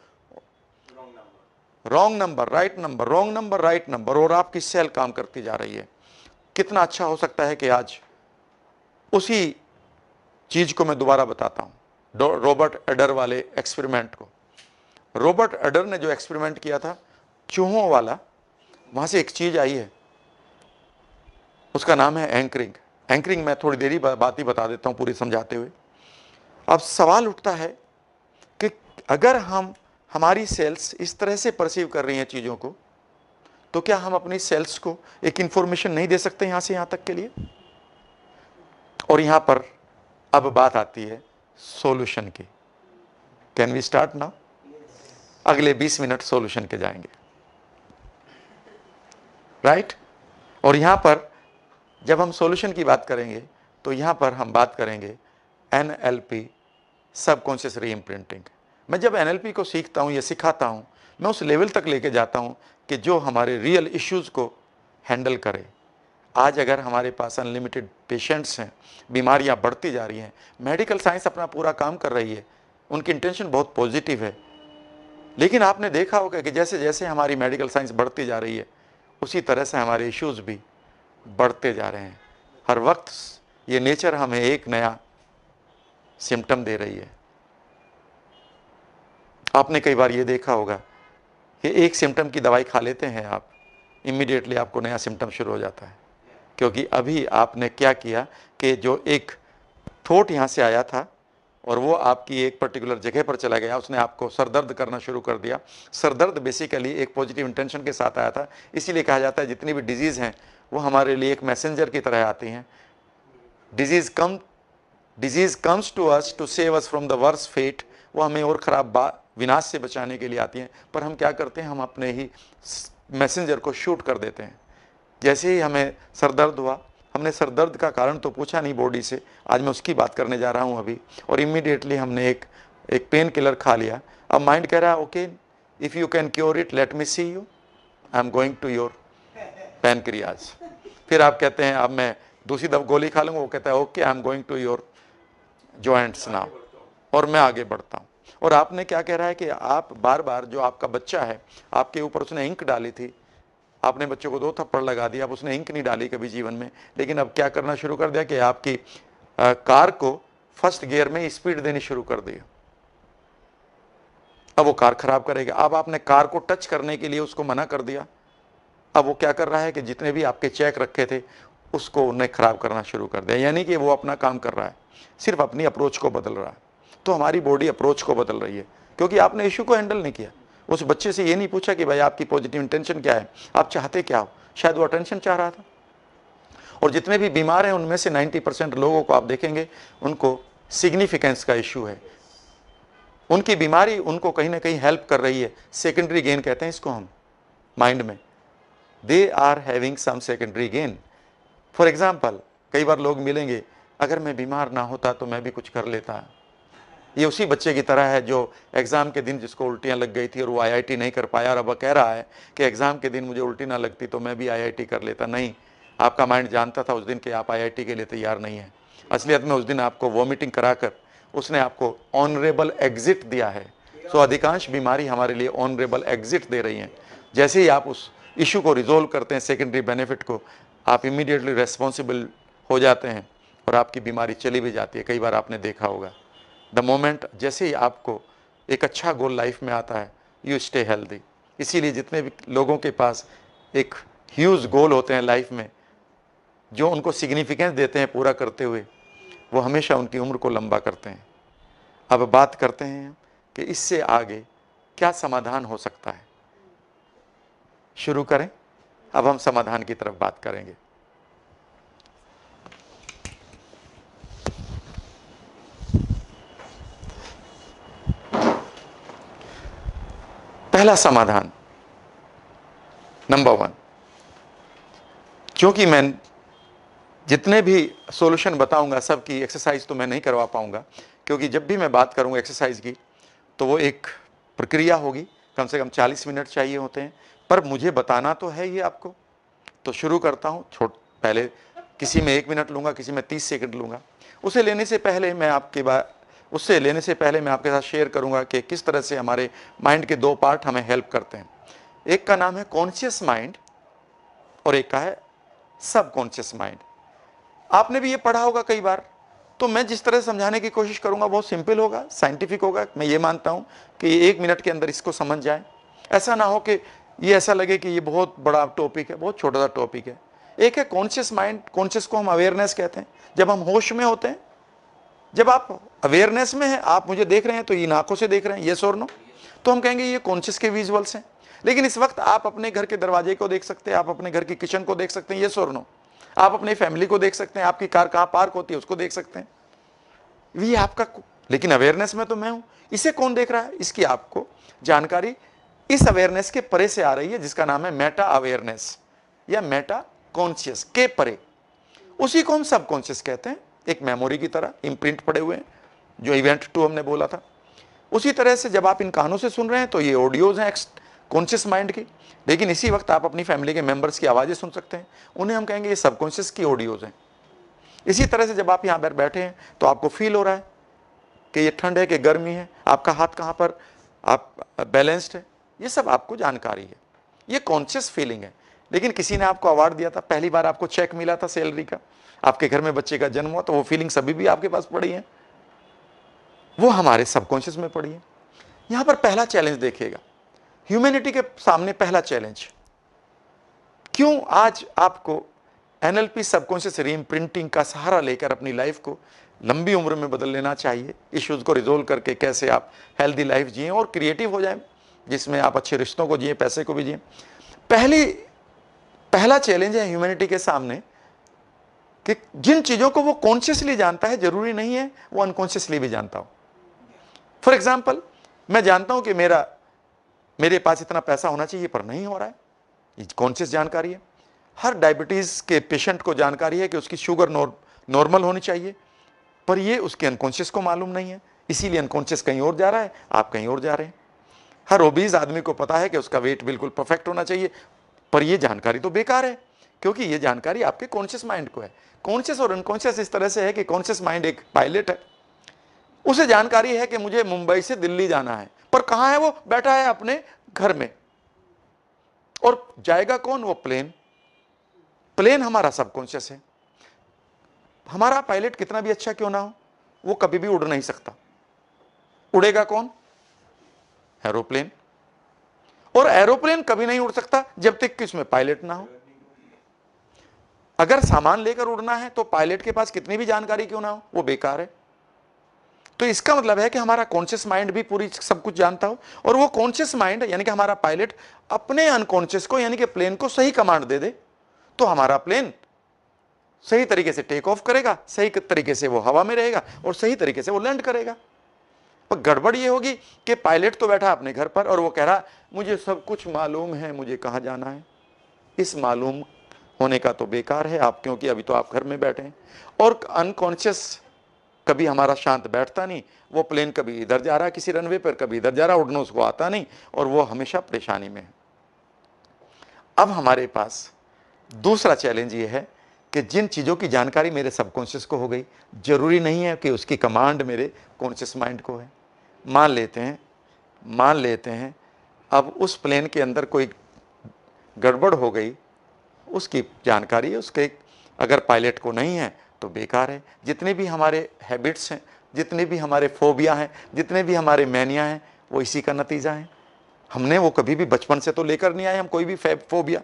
wrong number right number, wrong number right number, और आपकी सेल काम करती जा रही है। कितना अच्छा हो सकता है कि आज उसी चीज को मैं दोबारा बताता हूं, रॉबर्ट एडर वाले एक्सपेरिमेंट को। रॉबर्ट एडर ने जो एक्सपेरिमेंट किया था चूहों वाला, वहां से एक चीज आई है, उसका नाम है एंकरिंग। एंकरिंग मैं थोड़ी देरी बात ही बता देता हूं पूरी समझाते हुए। अब सवाल उठता है कि अगर हमारी सेल्स इस तरह से परसीव कर रही हैं चीजों को, तो क्या हम अपनी सेल्स को एक इंफॉर्मेशन नहीं दे सकते यहां से यहां तक के लिए? और यहां पर अब बात आती है सॉल्यूशन की। Can we start now? अगले 20 मिनट सॉल्यूशन के जाएंगे, राइट? और यहां पर जब हम सॉल्यूशन की बात करेंगे तो यहां पर हम बात करेंगे NLP, सबकॉन्शियस रीइम्प्रिंटिंग। मैं जब NLP को सीखता हूं या सिखाता हूं, मैं उस लेवल तक लेके जाता हूं कि जो हमारे रियल इश्यूज को हैंडल करे। आज अगर हमारे पास अनलिमिटेड पेशेंट्स हैं, बीमारियां बढ़ती जा रही हैं, मेडिकल साइंस अपना पूरा काम कर रही है, उनकी इंटेंशन बहुत पॉजिटिव है, लेकिन आपने देखा होगा कि जैसे जैसे हमारी मेडिकल साइंस बढ़ती जा रही है उसी तरह से हमारे इश्यूज भी बढ़ते जा रहे हैं। हर वक्त ये नेचर हमें एक नया सिम्टम दे रही है। आपने कई बार ये देखा होगा कि एक सिम्टम की दवाई खा लेते हैं आप, इमीडिएटली आपको नया सिम्टम शुरू हो जाता है, क्योंकि अभी आपने क्या किया कि जो एक थॉट यहाँ से आया था और वो आपकी एक पर्टिकुलर जगह पर चला गया, उसने आपको सरदर्द करना शुरू कर दिया। सरदर्द बेसिकली एक पॉजिटिव इंटेंशन के साथ आया था, इसीलिए कहा जाता है जितनी भी डिजीज़ हैं वो हमारे लिए एक मैसेंजर की तरह आती हैं। Disease comes to us to save us from the worse fate, वो हमें और ख़राब विनाश से बचाने के लिए आती हैं, पर हम क्या करते हैं, हम अपने ही मैसेंजर को शूट कर देते हैं। जैसे ही हमें सरदर्द हुआ, हमने सरदर्द का कारण तो पूछा नहीं बॉडी से, आज मैं उसकी बात करने जा रहा हूँ अभी, और इमीडिएटली हमने एक पेन किलर खा लिया। अब माइंड कह रहा है okay, if you can cure it let me see you, I am going to your pancreas. फिर आप कहते हैं अब मैं दूसरी दफ़ा गोली खा लूँगा, वो कहता है okay I am going to your joints now, और मैं आगे बढ़ता हूँ। और आपने क्या कह रहा है कि आप बार बार, जो आपका बच्चा है आपके ऊपर उसने इंक डाली थी, आपने बच्चों को 2 थप्पड़ लगा दिया, अब उसने इंक नहीं डाली कभी जीवन में, लेकिन अब क्या करना शुरू कर दिया कि आपकी कार को फर्स्ट गियर में स्पीड देनी शुरू कर दी। अब वो कार खराब करेगा। अब आपने कार को टच करने के लिए उसको मना कर दिया, अब वो क्या कर रहा है कि जितने भी आपके चेक रखे थे उसको उन्हें खराब करना शुरू कर दिया। यानी कि वो अपना काम कर रहा है, सिर्फ अपनी अप्रोच को बदल रहा है। तो हमारी बॉडी अप्रोच को बदल रही है, क्योंकि आपने इशू को हैंडल नहीं किया। उस बच्चे से ये नहीं पूछा कि भाई आपकी पॉजिटिव इंटेंशन क्या है, आप चाहते क्या हो। शायद वो अटेंशन चाह रहा था। और जितने भी बीमार हैं उनमें से 90% लोगों को आप देखेंगे उनको सिग्निफिकेंस का इशू है, उनकी बीमारी उनको कहीं ना कहीं हेल्प कर रही है। सेकेंडरी गेन कहते हैं इसको हम माइंड में, they are having some secondary gain. For example, कई बार लोग मिलेंगे, अगर मैं बीमार ना होता तो मैं भी कुछ कर लेता। ये उसी बच्चे की तरह है जो एग्ज़ाम के दिन जिसको उल्टियाँ लग गई थी और वो IIT नहीं कर पाया, और अब कह रहा है कि एग्ज़ाम के दिन मुझे उल्टी ना लगती तो मैं भी IIT कर लेता। नहीं, आपका माइंड जानता था उस दिन कि आप IIT के लिए तैयार नहीं हैं। असलियत में उस दिन आपको वॉमिटिंग कराकर उसने आपको ऑनरेबल एग्जिट दिया है। सो अधिकांश बीमारी हमारे लिए ऑनरेबल एग्जिट दे रही हैं। जैसे ही आप उस इशू को रिजोल्व करते हैं, सेकेंडरी बेनिफिट को, आप इमीडिएटली रेस्पॉन्सिबल हो जाते हैं और आपकी बीमारी चली भी जाती है। कई बार आपने देखा होगा, द मोमेंट जैसे ही आपको एक अच्छा गोल लाइफ में आता है, यू स्टे हेल्दी। इसीलिए जितने भी लोगों के पास एक ह्यूज गोल होते हैं लाइफ में, जो उनको सिग्निफिकेंस देते हैं पूरा करते हुए, वो हमेशा उनकी उम्र को लंबा करते हैं। अब बात करते हैं कि इससे आगे क्या समाधान हो सकता है। शुरू करें, अब हम समाधान की तरफ बात करेंगे। पहला समाधान, नंबर 1, क्योंकि मैं जितने भी सॉल्यूशन बताऊंगा सबकी एक्सरसाइज तो मैं नहीं करवा पाऊंगा, क्योंकि जब भी मैं बात करूंगा एक्सरसाइज की तो वो एक प्रक्रिया होगी, कम से कम 40 मिनट चाहिए होते हैं, पर मुझे बताना तो है ये आपको। तो शुरू करता हूँ, पहले किसी में 1 मिनट लूंगा, किसी में 30 सेकंड लूंगा। उसे लेने से पहले मैं आपके साथ शेयर करूंगा कि किस तरह से हमारे माइंड के 2 पार्ट हमें हेल्प करते हैं। एक का नाम है कॉन्शियस माइंड और एक का है सबकॉन्शियस माइंड। आपने भी ये पढ़ा होगा कई बार। तो मैं जिस तरह से समझाने की कोशिश करूंगा बहुत सिंपल होगा, साइंटिफिक होगा। मैं ये मानता हूं कि 1 मिनट के अंदर इसको समझ जाए। ऐसा ना हो कि ये ऐसा लगे कि ये बहुत बड़ा टॉपिक है, बहुत छोटा सा टॉपिक है। एक है कॉन्शियस माइंड, कॉन्शियस को हम अवेयरनेस कहते हैं। जब हम होश में होते हैं, जब आप अवेयरनेस में हैं, आप मुझे देख रहे हैं तो इन आंखों से देख रहे हैं, यस और नो, तो हम कहेंगे ये कॉन्शियस के विजुअल्स हैं। लेकिन इस वक्त आप अपने घर के दरवाजे को देख सकते हैं, आप अपने घर की किचन को देख सकते हैं, यस और नो। आप अपनी फैमिली को देख सकते हैं, आपकी कार कहां पार्क होती है उसको देख सकते हैं, ये आपका। लेकिन अवेयरनेस में तो मैं हूं। इसे कौन देख रहा है? इसकी आपको जानकारी इस अवेयरनेस के परे से आ रही है, जिसका नाम है मेटा अवेयरनेस या मेटा कॉन्शियस के परे। उसी को हम सबकॉन्शियस कहते हैं। एक मेमोरी की तरह इम्प्रिंट पड़े हुए हैं, जो इवेंट 2 हमने बोला था। उसी तरह से जब आप इन कानों से सुन रहे हैं तो ये ऑडियोज हैं कॉन्शियस माइंड की। लेकिन इसी वक्त आप अपनी फैमिली के मेंबर्स की आवाजें सुन सकते हैं, उन्हें हम कहेंगे ये सबकॉन्शियस की ऑडियोज हैं। इसी तरह से जब आप यहां पर बैठे हैं तो आपको फील हो रहा है कि ये ठंड है कि गर्मी है, आपका हाथ कहां पर, आप बैलेंस्ड है, ये सब आपको जानकारी है। ये कॉन्शियस फीलिंग है। लेकिन किसी ने आपको अवार्ड दिया था, पहली बार आपको चेक मिला था सैलरी का, आपके घर में बच्चे का जन्म हुआ, तो वो फीलिंग सभी भी आपके पास पड़ी है, वो हमारे सबकॉन्शियस में पड़ी है। यहां पर पहला चैलेंज देखिएगा, ह्यूमैनिटी के सामने पहला चैलेंज। क्यों आज आपको एनएलपी सबकॉन्शियस रीइम्प्रिंटिंग का सहारा लेकर अपनी लाइफ को लंबी उम्र में बदल लेना चाहिए, इश्यूज को रिजोल्व करके कैसे आप हेल्दी लाइफ जिए और क्रिएटिव हो जाए, जिसमें आप अच्छे रिश्तों को जिए, पैसे को भी जिए। पहला चैलेंज है ह्यूमैनिटी के सामने कि जिन चीजों को वो कॉन्शियसली जानता है, जरूरी नहीं है वो अनकॉन्शियसली भी जानता हो। फॉर एग्जाम्पल, मैं जानता हूं कि मेरे पास इतना पैसा होना चाहिए पर नहीं हो रहा है, ये कॉन्शियस जानकारी है। हर डायबिटीज के पेशेंट को जानकारी है कि उसकी शुगर नॉर्मल होनी चाहिए, पर ये उसके अनकॉन्शियस को मालूम नहीं है, इसीलिए अनकॉन्शियस कहीं और जा रहा है, आप कहीं और जा रहे हैं। हर ओबीज आदमी को पता है कि उसका वेट बिल्कुल परफेक्ट होना चाहिए, पर यह जानकारी तो बेकार है, क्योंकि यह जानकारी आपके कॉन्शियस माइंड को है। कॉन्शियस और अनकॉन्शियस इस तरह से है कि कॉन्शियस माइंड एक पायलट है, उसे जानकारी है कि मुझे मुंबई से दिल्ली जाना है, पर कहां है वो? बैठा है अपने घर में। और जाएगा कौन? वो प्लेन हमारा सबकॉन्शियस है। हमारा पायलट कितना भी अच्छा क्यों ना हो, वो कभी भी उड़ नहीं सकता। उड़ेगा कौन? एरोप्लेन। और एरोप्लेन कभी नहीं उड़ सकता जब तक कि उसमें पायलट ना हो। अगर सामान लेकर उड़ना है तो पायलट के पास कितनी भी जानकारी क्यों ना हो, वो बेकार है। तो इसका मतलब है कि हमारा कॉन्शियस माइंड भी पूरी सब कुछ जानता हो, और वो कॉन्शियस माइंड यानी कि हमारा पायलट अपने अनकॉन्शियस को यानी कि प्लेन को सही कमांड दे दे, तो हमारा प्लेन सही तरीके से टेक ऑफ करेगा, सही तरीके से वो हवा में रहेगा और सही तरीके से वो लैंड करेगा। पर गड़बड़ ये होगी कि पायलट तो बैठा अपने घर पर और वो कह रहा मुझे सब कुछ मालूम है, मुझे कहां जाना है। इस मालूम होने का तो बेकार है आप, क्योंकि अभी तो आप घर में बैठे हैं। और अनकॉन्शियस कभी हमारा शांत बैठता नहीं, वो प्लेन कभी इधर जा रहा है किसी रनवे पर, कभी इधर जा रहा, उड़ना उसको आता नहीं, और वो हमेशा परेशानी में है। अब हमारे पास दूसरा चैलेंज ये है कि जिन चीज़ों की जानकारी मेरे सबकॉन्शियस को हो गई, जरूरी नहीं है कि उसकी कमांड मेरे कॉन्शियस माइंड को है। मान लेते हैं अब उस प्लेन के अंदर कोई गड़बड़ हो गई, उसकी जानकारी उसके अगर पायलट को नहीं है तो बेकार है। जितने भी हमारे हैबिट्स हैं, जितने भी हमारे फोबिया हैं, जितने भी हमारे मैनिया हैं, वो इसी का नतीजा है। हमने वो कभी भी बचपन से तो लेकर नहीं आए, हम कोई भी फोबिया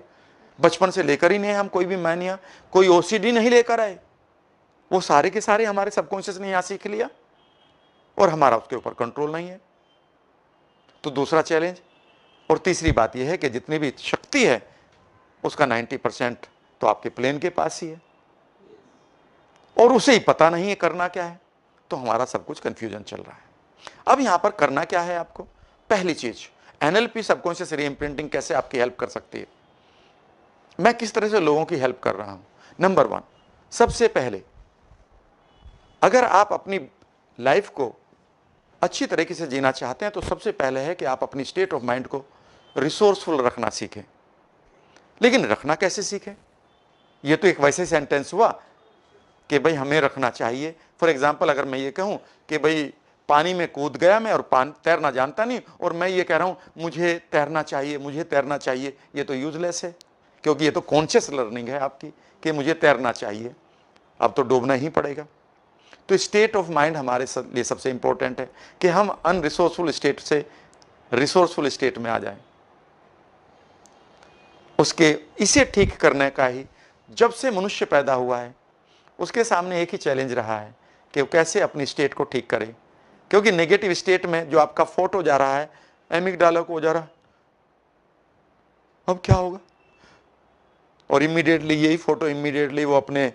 बचपन से लेकर ही नहीं है, हम कोई भी मैनिया, कोई ओसीडी नहीं लेकर आए। वो सारे के सारे हमारे सबकॉन्शियस ने यहां सीख लिया और हमारा उसके ऊपर कंट्रोल नहीं है। तो दूसरा चैलेंज। और तीसरी बात यह है कि जितनी भी शक्ति है उसका 90% तो आपके प्लेन के पास ही है, और उसे ही पता नहीं है करना क्या है, तो हमारा सब कुछ कंफ्यूजन चल रहा है। अब यहां पर करना क्या है आपको? पहली चीज, एनएलपी सबकॉन्शियस रीइम्प्रिंटिंग कैसे आपकी हेल्प कर सकती है, मैं किस तरह से लोगों की हेल्प कर रहा हूं। नंबर 1, सबसे पहले अगर आप अपनी लाइफ को अच्छी तरीके से जीना चाहते हैं तो सबसे पहले है कि आप अपनी स्टेट ऑफ माइंड को रिसोर्सफुल रखना सीखें। लेकिन रखना कैसे सीखें? ये तो एक वैसे सेंटेंस हुआ कि भाई हमें रखना चाहिए। फॉर एग्जाम्पल अगर मैं ये कहूं कि भाई पानी में कूद गया मैं और तैरना जानता नहीं, और मैं ये कह रहा हूं मुझे तैरना चाहिए, मुझे तैरना चाहिए, ये तो यूजलेस है, क्योंकि ये तो कॉन्शियस लर्निंग है आपकी कि मुझे तैरना चाहिए, अब तो डूबना ही पड़ेगा। तो स्टेट ऑफ माइंड हमारे लिए सबसे इंपॉर्टेंट है कि हम अनरिसोर्सफुल स्टेट से रिसोर्सफुल स्टेट में आ जाएं। उसके इसे ठीक करने का ही जब से मनुष्य पैदा हुआ है उसके सामने एक ही चैलेंज रहा है कि वो कैसे अपनी स्टेट को ठीक करे। क्योंकि नेगेटिव स्टेट में जो आपका फोटो जा रहा है, एमिगडाला को जा रहा है, अब क्या होगा, और इमीडिएटली यही फोटो इमीडिएटली वो अपने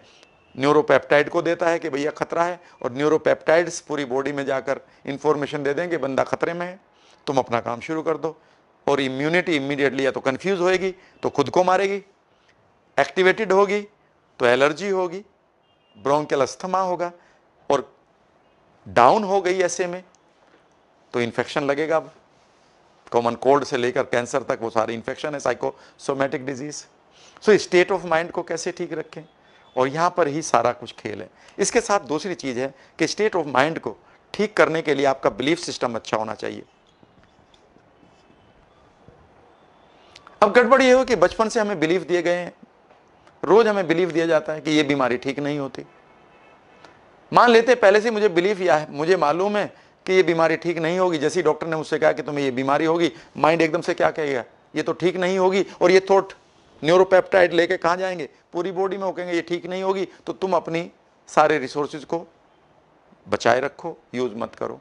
न्यूरोपेप्टाइड को देता है कि भैया खतरा है, और न्यूरोपेप्टाइड्स पूरी बॉडी में जाकर इंफॉर्मेशन दे देंगे बंदा खतरे में है, तुम अपना काम शुरू कर दो। और इम्यूनिटी इमीडिएटली या तो कंफ्यूज होएगी तो खुद को मारेगी, एक्टिवेटेड होगी तो एलर्जी होगी, ब्रोंकियल अस्थमा होगा, और डाउन हो गई ऐसे में तो इन्फेक्शन लगेगा। अब कॉमन कोल्ड से लेकर कैंसर तक वो सारी इन्फेक्शन है, psychosomatic disease. So state of mind को कैसे ठीक रखें, और यहां पर ही सारा कुछ खेल है। इसके साथ दूसरी चीज है कि स्टेट ऑफ माइंड को ठीक करने के लिए आपका बिलीफ सिस्टम अच्छा होना चाहिए। अब गड़बड़ ये हो कि बचपन से हमें बिलीफ दिए गए हैं, रोज हमें बिलीफ दिया जाता है कि ये बीमारी ठीक नहीं होती। मान लेते पहले से मुझे बिलीफ या है, मुझे मालूम है कि ये बीमारी ठीक नहीं होगी, जैसे ही डॉक्टर ने मुझसे कहा कि तुम्हें ये बीमारी होगी, माइंड एकदम से क्या कहेगा, ये तो ठीक नहीं होगी, और ये थॉट न्यूरोपेप्टाइड लेके कहाँ जाएंगे, पूरी बॉडी में, वो कहेंगे ये ठीक नहीं होगी, तो तुम अपनी सारे रिसोर्सेज को बचाए रखो, यूज मत करो।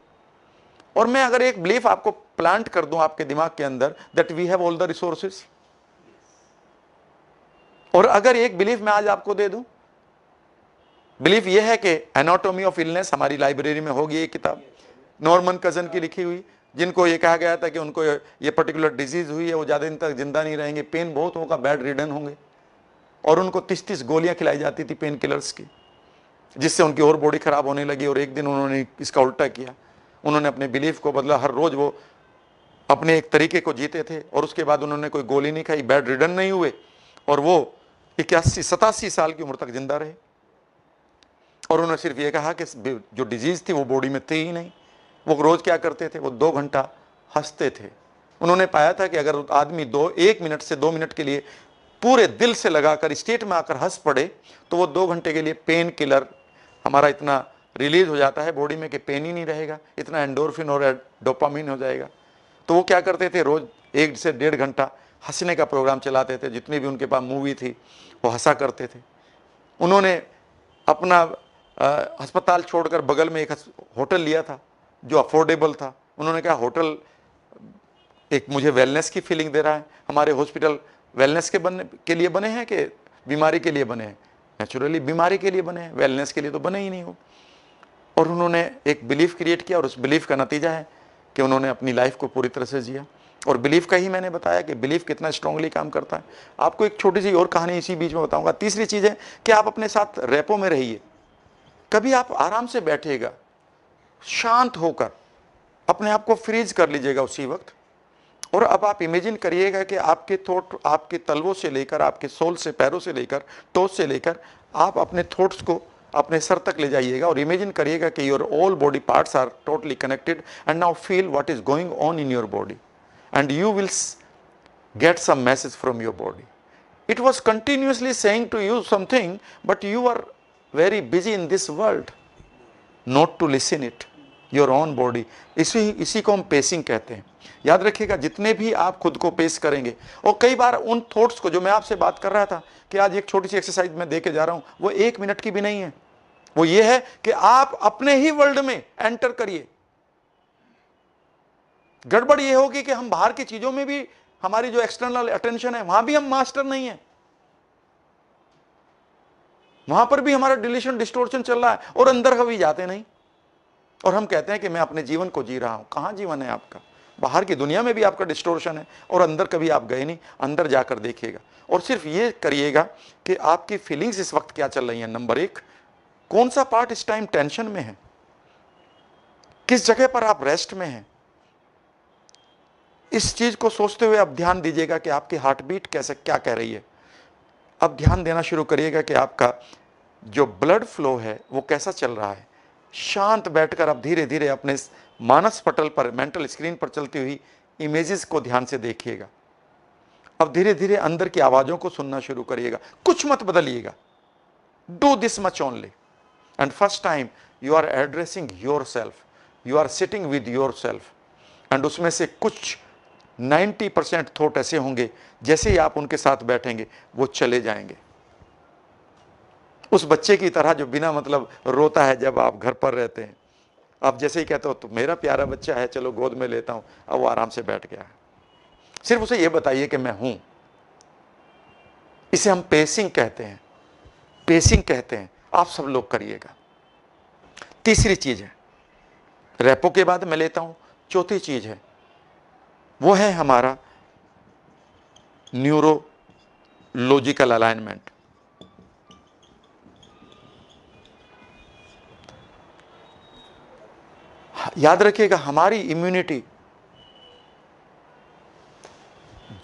और मैं अगर एक बिलीफ आपको प्लांट कर दूं आपके दिमाग के अंदर that we have all the resources, और अगर एक बिलीफ मैं आज आपको दे दूं, बिलीफ यह है कि एनाटॉमी ऑफ इलनेस हमारी लाइब्रेरी में होगी, एक किताब नॉर्मन कजन की लिखी हुई, जिनको ये कहा गया था कि उनको ये पर्टिकुलर डिजीज हुई है, वो ज्यादा दिन तक जिंदा नहीं रहेंगे, पेन बहुत होगा, बेड रिडन होंगे, और उनको 30-30 गोलियां खिलाई जाती थी पेन किलर्स की, जिससे उनकी और बॉडी खराब होने लगी। और एक दिन उन्होंने इसका उल्टा किया, उन्होंने अपने बिलीफ को बदला, हर रोज वो अपने एक तरीके को जीते थे, और उसके बाद उन्होंने कोई गोली नहीं खाई, बेड रिडन नहीं हुए, और वो 81-87 साल की उम्र तक जिंदा रहे। और उन्होंने सिर्फ ये कहा कि जो डिजीज थी वो बॉडी में थी ही नहीं। वो रोज क्या करते थे, वो 2 घंटा हंसते थे। उन्होंने पाया था कि अगर आदमी 1 मिनट से 2 मिनट के लिए पूरे दिल से लगाकर स्टेट में आकर हंस पड़े, तो वो 2 घंटे के लिए पेन किलर हमारा इतना रिलीज हो जाता है बॉडी में कि पेन ही नहीं रहेगा, इतना एंडोर्फिन और डोपामिन हो जाएगा। तो वो क्या करते थे, रोज 1 से 1.5 घंटा हंसने का प्रोग्राम चलाते थे, जितनी भी उनके पास मूवी थी वो हंसा करते थे। उन्होंने अपना अस्पताल छोड़कर बगल में एक होटल लिया था जो अफोर्डेबल था। उन्होंने कहा होटल एक मुझे वेलनेस की फीलिंग दे रहा है, हमारे हॉस्पिटल वेलनेस के लिए बने हैं कि बीमारी के लिए बने हैं? नेचुरली बीमारी के लिए बने हैं, वेलनेस के लिए तो बने ही नहीं हो। और उन्होंने एक बिलीफ क्रिएट किया, और उस बिलीफ का नतीजा है कि उन्होंने अपनी लाइफ को पूरी तरह से जिया। और बिलीफ का ही मैंने बताया कि बिलीफ कितना स्ट्रांगली काम करता है। आपको एक छोटी सी और कहानी इसी बीच में बताऊंगा। तीसरी चीज है कि आप अपने साथ रेपो में रहिए। कभी आप आराम से बैठेगा, शांत होकर अपने आप को फ्रीज कर लीजिएगा उसी वक्त, और अब आप इमेजिन करिएगा कि आपके थॉट आपके तलवों से लेकर, आपके सोल से, पैरों से लेकर, टोस से लेकर, आप अपने थॉट्स को अपने सर तक ले जाइएगा, और इमेजिन करिएगा कि your all body parts are totally connected, and now feel what is going on in your body, and you will get some message from your body. It was continuously saying to you something, but you are very busy in this world not to listen it, your own body. इसी को हम pacing कहते हैं। याद रखिएगा, जितने भी आप खुद को पेस करेंगे, और कई बार उन थॉट्स को, जो मैं आपसे बात कर रहा था कि आज एक छोटी सी एक्सरसाइज मैं दे के जा रहा हूं, वो 1 मिनट की भी नहीं है। वो ये है कि आप अपने ही वर्ल्ड में एंटर करिए। गड़बड़ ये होगी कि हम बाहर की चीजों में भी, हमारी जो एक्सटर्नल अटेंशन है, वहां भी हम मास्टर नहीं है, वहां पर भी हमारा डिलीशन डिस्टोर्शन चल रहा है, और अंदर कभी जाते नहीं, और हम कहते हैं कि मैं अपने जीवन को जी रहा हूं। कहां जीवन है आपका? बाहर की दुनिया में भी आपका डिस्टोर्शन है, और अंदर कभी आप गए नहीं। अंदर जाकर देखिएगा, और सिर्फ ये करिएगा कि आपकी फीलिंग्स इस वक्त क्या चल रही हैं। नंबर 1, कौन सा पार्ट इस टाइम टेंशन में है, किस जगह पर आप रेस्ट में हैं। इस चीज को सोचते हुए आप ध्यान दीजिएगा कि आपकी हार्ट बीट कैसे क्या कह रही है। अब ध्यान देना शुरू करिएगा कि आपका जो ब्लड फ्लो है वो कैसा चल रहा है। शांत बैठकर आप धीरे धीरे अपने मानस पटल पर, मेंटल स्क्रीन पर चलती हुई इमेजेस को ध्यान से देखिएगा। अब धीरे धीरे अंदर की आवाजों को सुनना शुरू करिएगा, कुछ मत बदलिएगा। Do this much only, and first time you are addressing yourself, you are sitting with yourself, and उसमें से कुछ 90% थॉट ऐसे होंगे जैसे ही आप उनके साथ बैठेंगे वो चले जाएंगे। उस बच्चे की तरह जो बिना मतलब रोता है जब आप घर पर रहते हैं, आप जैसे ही कहते हो तो मेरा प्यारा बच्चा है, चलो गोद में लेता हूं, अब वो आराम से बैठ गया है। सिर्फ उसे ये बताइए कि मैं हूं। इसे हम पेसिंग कहते हैं, पेसिंग कहते हैं। आप सब लोग करिएगा। तीसरी चीज है, रेपो के बाद मैं लेता हूं, चौथी चीज है वो है हमारा न्यूरोलॉजिकल अलाइनमेंट। याद रखिएगा, हमारी इम्यूनिटी,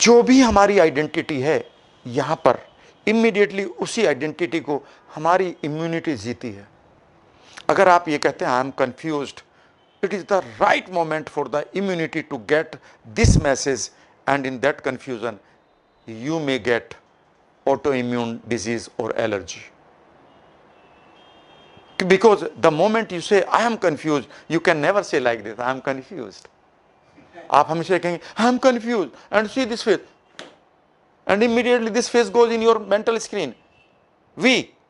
जो भी हमारी आइडेंटिटी है, यहां पर इमीडिएटली उसी आइडेंटिटी को हमारी इम्यूनिटी जीती है। अगर आप ये कहते हैं I am confused, it is the right moment for the immunity to get this message, and in that confusion you may get autoimmune disease or allergy. Because the moment you say I am confused, you can never say like this, I am confused. आप हमेशा कहेंगे I am confused and see this face, and immediately this face goes in your mental screen.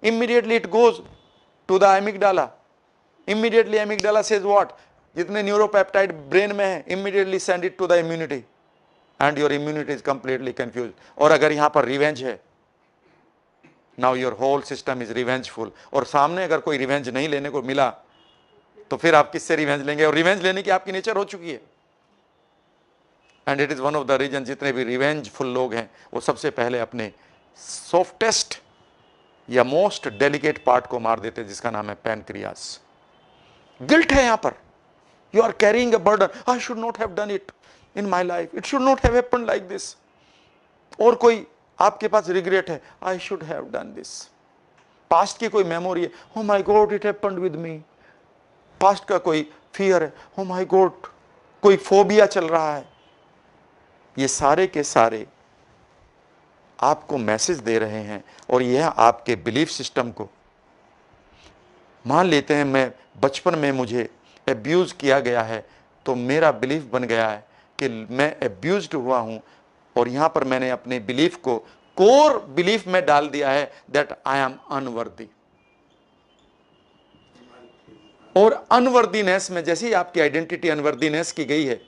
Immediately it goes to the amygdala. Immediately amygdala says what? जितने neuropeptide brain में है, immediately send it to the immunity, and your immunity is completely confuse. और अगर यहां पर revenge है, now your whole system is revengeful, और सामने अगर कोई रिवेंज नहीं लेने को मिला तो फिर आप किससे रिवेंज लेंगे? और रिवेंज लेने की आपकी नेचर हो चुकी है। And it is one of the reason, जितने भी रिवेंजफुल लोग हैं वो सबसे पहले अपने सॉफ्टेस्ट या मोस्ट डेलिकेट पार्ट को मार देते हैं, जिसका नाम है पैनक्रियास। गिल्ट है यहां पर, you are carrying a burden, I should not have done it in my life, it should not have happened like this. और कोई आपके पास रिग्रेट है, I should have done this. Past की कोई मेमोरी है, oh my God it happened with me. Past का कोई fear है, oh my God, कोई फोबिया चल रहा है। ये सारे के सारे आपको मैसेज दे रहे हैं, और यह आपके बिलीफ सिस्टम को, मान लेते हैं मैं बचपन में मुझे एब्यूज किया गया है, तो मेरा बिलीफ बन गया है कि मैं एब्यूज्ड हुआ हूं, और यहां पर मैंने अपने बिलीफ को कोर बिलीफ में डाल दिया है दैट आई एम अनवर्दी। और अनवर्दीनेस में जैसे ही आपकी आइडेंटिटी अनवर्दीनेस की गई है,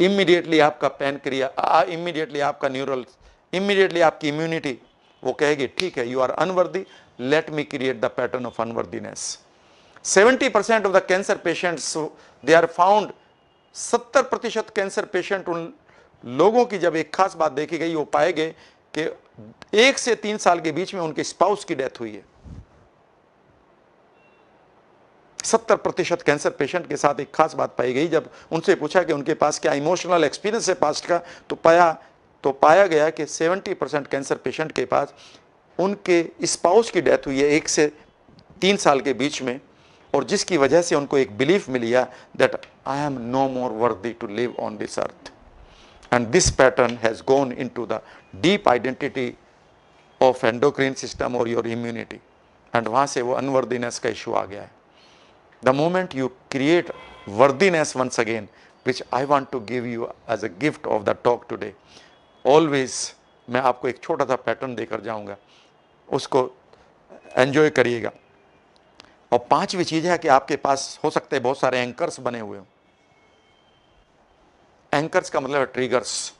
इमीडिएटली आपका पैनक्रिया, इमीडिएटली आपका न्यूरल, इमीडिएटली आपकी इम्यूनिटी वो कहेगी ठीक है, you are unworthy, let me create the pattern of unworthiness. 70% of the cancer patients they are found, 70% cancer patient उन लोगों की जब एक खास बात देखी गई, वो पाए गए कि 1 से 3 साल के बीच में उनके स्पाउस की डेथ हुई है। 70% कैंसर पेशेंट के साथ एक खास बात पाई गई, जब उनसे पूछा कि उनके पास क्या इमोशनल एक्सपीरियंस है पास्ट का, तो पाया गया कि 70% कैंसर पेशेंट के पास उनके स्पाउस की डेथ हुई है 1 से 3 साल के बीच में, और जिसकी वजह से उनको एक बिलीफ मिल गया that I am no more worthy to live on this earth, and this pattern has gone into the deep identity of endocrine system और योर इम्यूनिटी, एंड वहां से वो अनवर्दीनेस का इशू आ गया है। The moment you create worthiness once again, which I want to give you as a gift of the talk today, always मैं आपको एक छोटा सा पैटर्न देकर जाऊंगा, उसको एंजॉय करिएगा। और 5वीं चीज है कि आपके पास हो सकते हैं बहुत सारे एंकर्स बने हुए हों। एंकर्स का मतलब है ट्रिगर्स।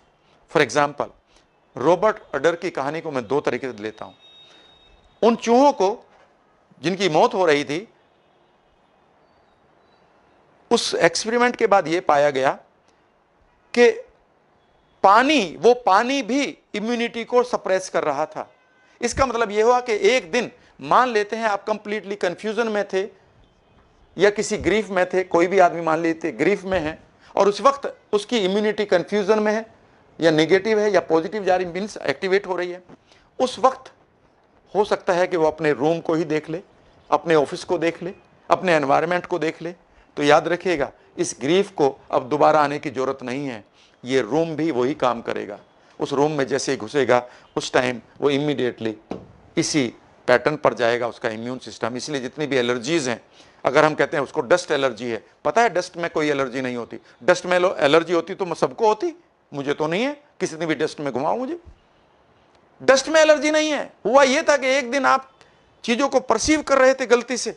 फॉर एग्जाम्पल, रॉबर्ट अडर की कहानी को मैं 2 तरीके से लेता हूं। उन चूहों को जिनकी मौत हो रही थी, उस एक्सपेरिमेंट के बाद यह पाया गया कि वो पानी भी इम्यूनिटी को सप्रेस कर रहा था। इसका मतलब यह हुआ कि एक दिन, मान लेते हैं आप कंप्लीटली कंफ्यूजन में थे या किसी ग्रीफ में थे, कोई भी आदमी मान लेते ग्रीफ में है, और उस वक्त उसकी इम्यूनिटी कंफ्यूजन में है, या नेगेटिव है या पॉजिटिव जा रही मीन्स एक्टिवेट हो रही है, उस वक्त हो सकता है कि वो अपने रूम को ही देख ले, अपने ऑफिस को देख ले, अपने एनवायरनमेंट को देख ले। तो याद रखिएगा, इस ग्रीफ को अब दोबारा आने की जरूरत नहीं है, ये रूम भी वही काम करेगा। उस रूम में जैसे ही घुसेगा उस टाइम वो इमीडिएटली इसी पैटर्न पर जाएगा उसका इम्यून सिस्टम। इसलिए जितनी भी एलर्जीज हैं, अगर हम कहते हैं उसको डस्ट एलर्जी है, पता है डस्ट में कोई एलर्जी नहीं होती। डस्ट में एलर्जी होती तो सबको होती, मुझे तो नहीं है, किसी ने भी डस्ट में घुमाओ मुझे। डस्ट में एलर्जी नहीं है। हुआ यह था कि एक दिन आप चीजों को परसीव कर रहे थे गलती से,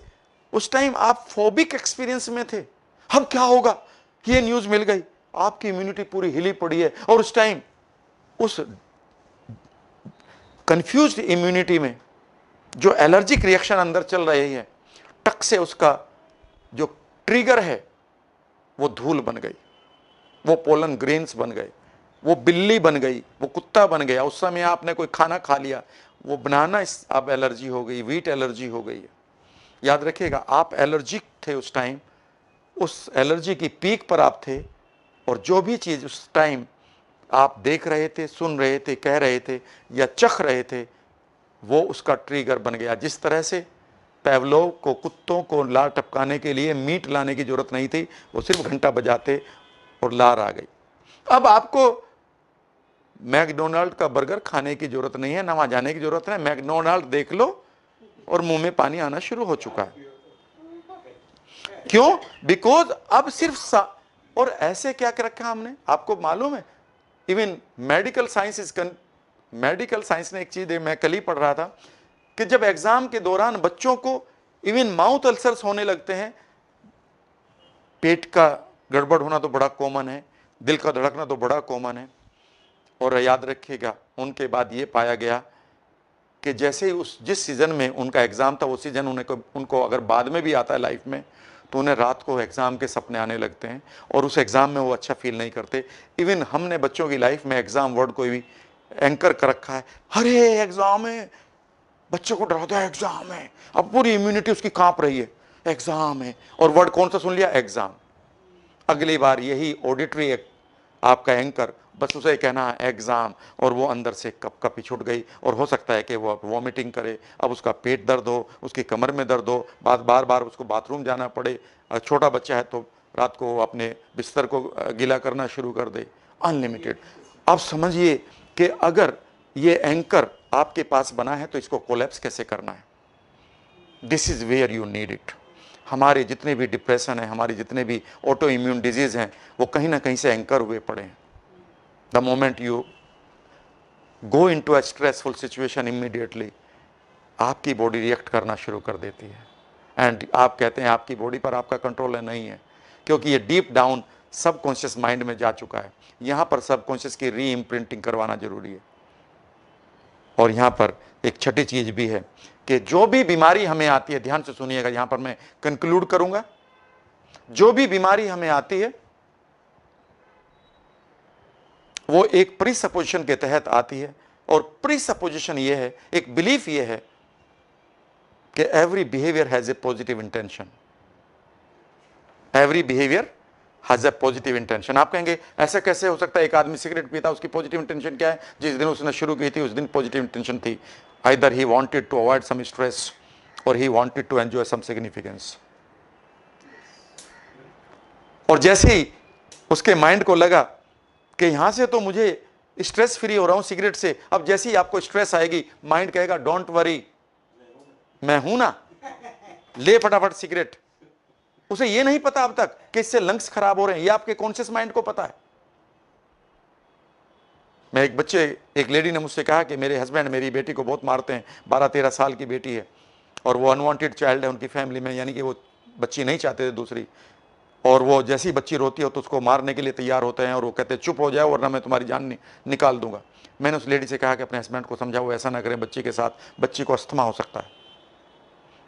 उस टाइम आप फोबिक एक्सपीरियंस में थे। अब क्या होगा कि ये न्यूज मिल गई, आपकी इम्यूनिटी पूरी हिली पड़ी है, और उस टाइम उस कंफ्यूज्ड इम्यूनिटी में जो एलर्जिक रिएक्शन अंदर चल रही है, टक से उसका जो ट्रिगर है वो धूल बन गई, वो पोलन ग्रेन्स बन गए, वो बिल्ली बन गई, वो कुत्ता बन गया। उस समय आपने कोई खाना खा लिया, वो बनाना अब एलर्जी हो गई, वीट एलर्जी हो गई है। याद रखिएगा, आप एलर्जिक थे उस टाइम, उस एलर्जी की पीक पर आप थे, और जो भी चीज उस टाइम आप देख रहे थे, सुन रहे थे, कह रहे थे या चख रहे थे, वो उसका ट्रिगर बन गया। जिस तरह से पेवलोव को कुत्तों को लार टपकाने के लिए मीट लाने की जरूरत नहीं थी, वो सिर्फ घंटा बजाते और लार आ गई। अब आपको मैकडोनाल्ड का बर्गर खाने की जरूरत नहीं है, ना वहां जाने की जरूरत है। मैकडोनाल्ड देख लो और मुंह में पानी आना शुरू हो चुका है। क्यों? बिकॉज अब सिर्फ और ऐसे क्या कर रखा हमने, आपको मालूम है, इवन मेडिकल साइंस ने एक चीज, मैं कल ही पढ़ रहा था कि जब एग्जाम के दौरान बच्चों को इवन माउथ अल्सर्स होने लगते हैं, पेट का गड़बड़ होना तो बड़ा कॉमन है, दिल का धड़कना तो बड़ा कॉमन है। और याद रखिएगा, उनके बाद ये पाया गया कि जैसे ही जिस सीजन में उनका एग्जाम था, वो सीजन उनको अगर बाद में भी आता है लाइफ में, तो उन्हें रात को एग्जाम के सपने आने लगते हैं, और उस एग्जाम में वो अच्छा फील नहीं करते। इवन हमने बच्चों की लाइफ में एग्जाम वर्ड को भी एंकर कर रखा है। अरे एग्जाम है, बच्चे को डराता है, एग्जाम है, अब पूरी इम्यूनिटी उसकी कांप रही है, एग्जाम है, और वर्ड कौन सा सुन लिया? एग्जाम। अगली बार यही ऑडिटरी आपका एंकर बस उसे कहना है एग्जाम, और वो अंदर से कप कपी छूट गई, और हो सकता है कि वो अब वॉमिटिंग करे, अब उसका पेट दर्द हो, उसकी कमर में दर्द हो, बार बार उसको बाथरूम जाना पड़े। छोटा बच्चा है तो रात को अपने बिस्तर को गीला करना शुरू कर दे, अनलिमिटेड। अब समझिए कि अगर ये एंकर आपके पास बना है तो इसको कोलैप्स कैसे करना है। This is where you need it. हमारे जितने भी डिप्रेशन है, हमारी जितने भी ऑटो इम्यून डिजीज हैं, वो कहीं ना कहीं से एंकर हुए पड़े हैं। The moment you go into a stressful situation, immediately आपकी बॉडी रिएक्ट करना शुरू कर देती है। एंड आप कहते हैं आपकी बॉडी पर आपका कंट्रोल है, नहीं है, क्योंकि ये डीप डाउन सबकॉन्शियस माइंड में जा चुका है। यहां पर सबकॉन्शियस की री इम्प्रिंटिंग करवाना जरूरी है। और यहां पर एक छठी चीज भी है कि जो भी बीमारी हमें आती है, ध्यान से सुनिएगा, यहां पर मैं कंक्लूड करूंगा, जो भी बीमारी हमें आती है वो एक प्रीसपोजिशन के तहत आती है। और प्रीसपोजिशन ये है, एक बिलीफ ये है कि every behaviour has a positive intention. Every behaviour has a positive intention. आप कहेंगे ऐसा कैसे हो सकता है? एक आदमी सिगरेट पीता, उसकी पॉजिटिव इंटेंशन क्या है? जिस दिन उसने शुरू की थी उस दिन पॉजिटिव इंटेंशन थी, either he wanted to avoid some stress और he wanted to enjoy some significance. और जैसे ही उसके माइंड को लगा कि यहां से तो मुझे स्ट्रेस फ्री हो रहा हूं सिगरेट से, अब जैसे ही आपको स्ट्रेस आएगी, माइंड कहेगा डोंट वरी, मैं हूं ना, ले फटाफट सिगरेट। उसे ये नहीं पता अब तक कि इससे लंग्स खराब हो रहे हैं, ये आपके कॉन्शियस माइंड को पता है। मैं एक लेडी ने मुझसे कहा कि मेरे हस्बैंड मेरी बेटी को बहुत मारते हैं, 12-13 साल की बेटी है, और वो अनवांटेड चाइल्ड है उनकी फैमिली में, यानी कि वो बच्ची नहीं चाहते थे दूसरी, और वो जैसी बच्ची रोती हो तो उसको मारने के लिए तैयार होते हैं, और वो कहते हैं चुप हो जाओ वरना मैं तुम्हारी जान निकाल दूंगा। मैंने उस लेडी से कहा कि अपने हस्बैंड को समझाओ ऐसा ना करें बच्ची के साथ, बच्ची को अस्थमा हो सकता है।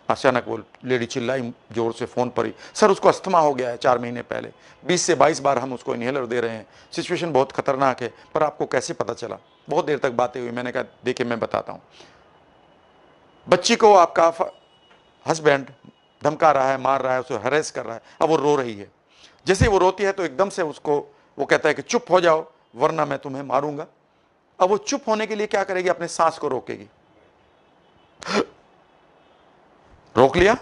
अचानक वो लेडी चिल्लाई जोर से फोन पर ही, सर उसको अस्थमा हो गया है 4 महीने पहले, 20 से 22 बार हम उसको इनहेलर दे रहे हैं, सिचुएशन बहुत खतरनाक है, पर आपको कैसे पता चला? बहुत देर तक बातें हुई। मैंने कहा देखिए मैं बताता हूँ, बच्ची को आपका हस्बैंड धमका रहा है, मार रहा है, उसे हरेस कर रहा है, अब वो रो रही है। जैसे ही वो रोती है तो एकदम से उसको वो कहता है कि चुप हो जाओ वरना मैं तुम्हें मारूंगा। अब वो चुप होने के लिए क्या करेगी, अपने सांस को रोकेगी, रोक लिया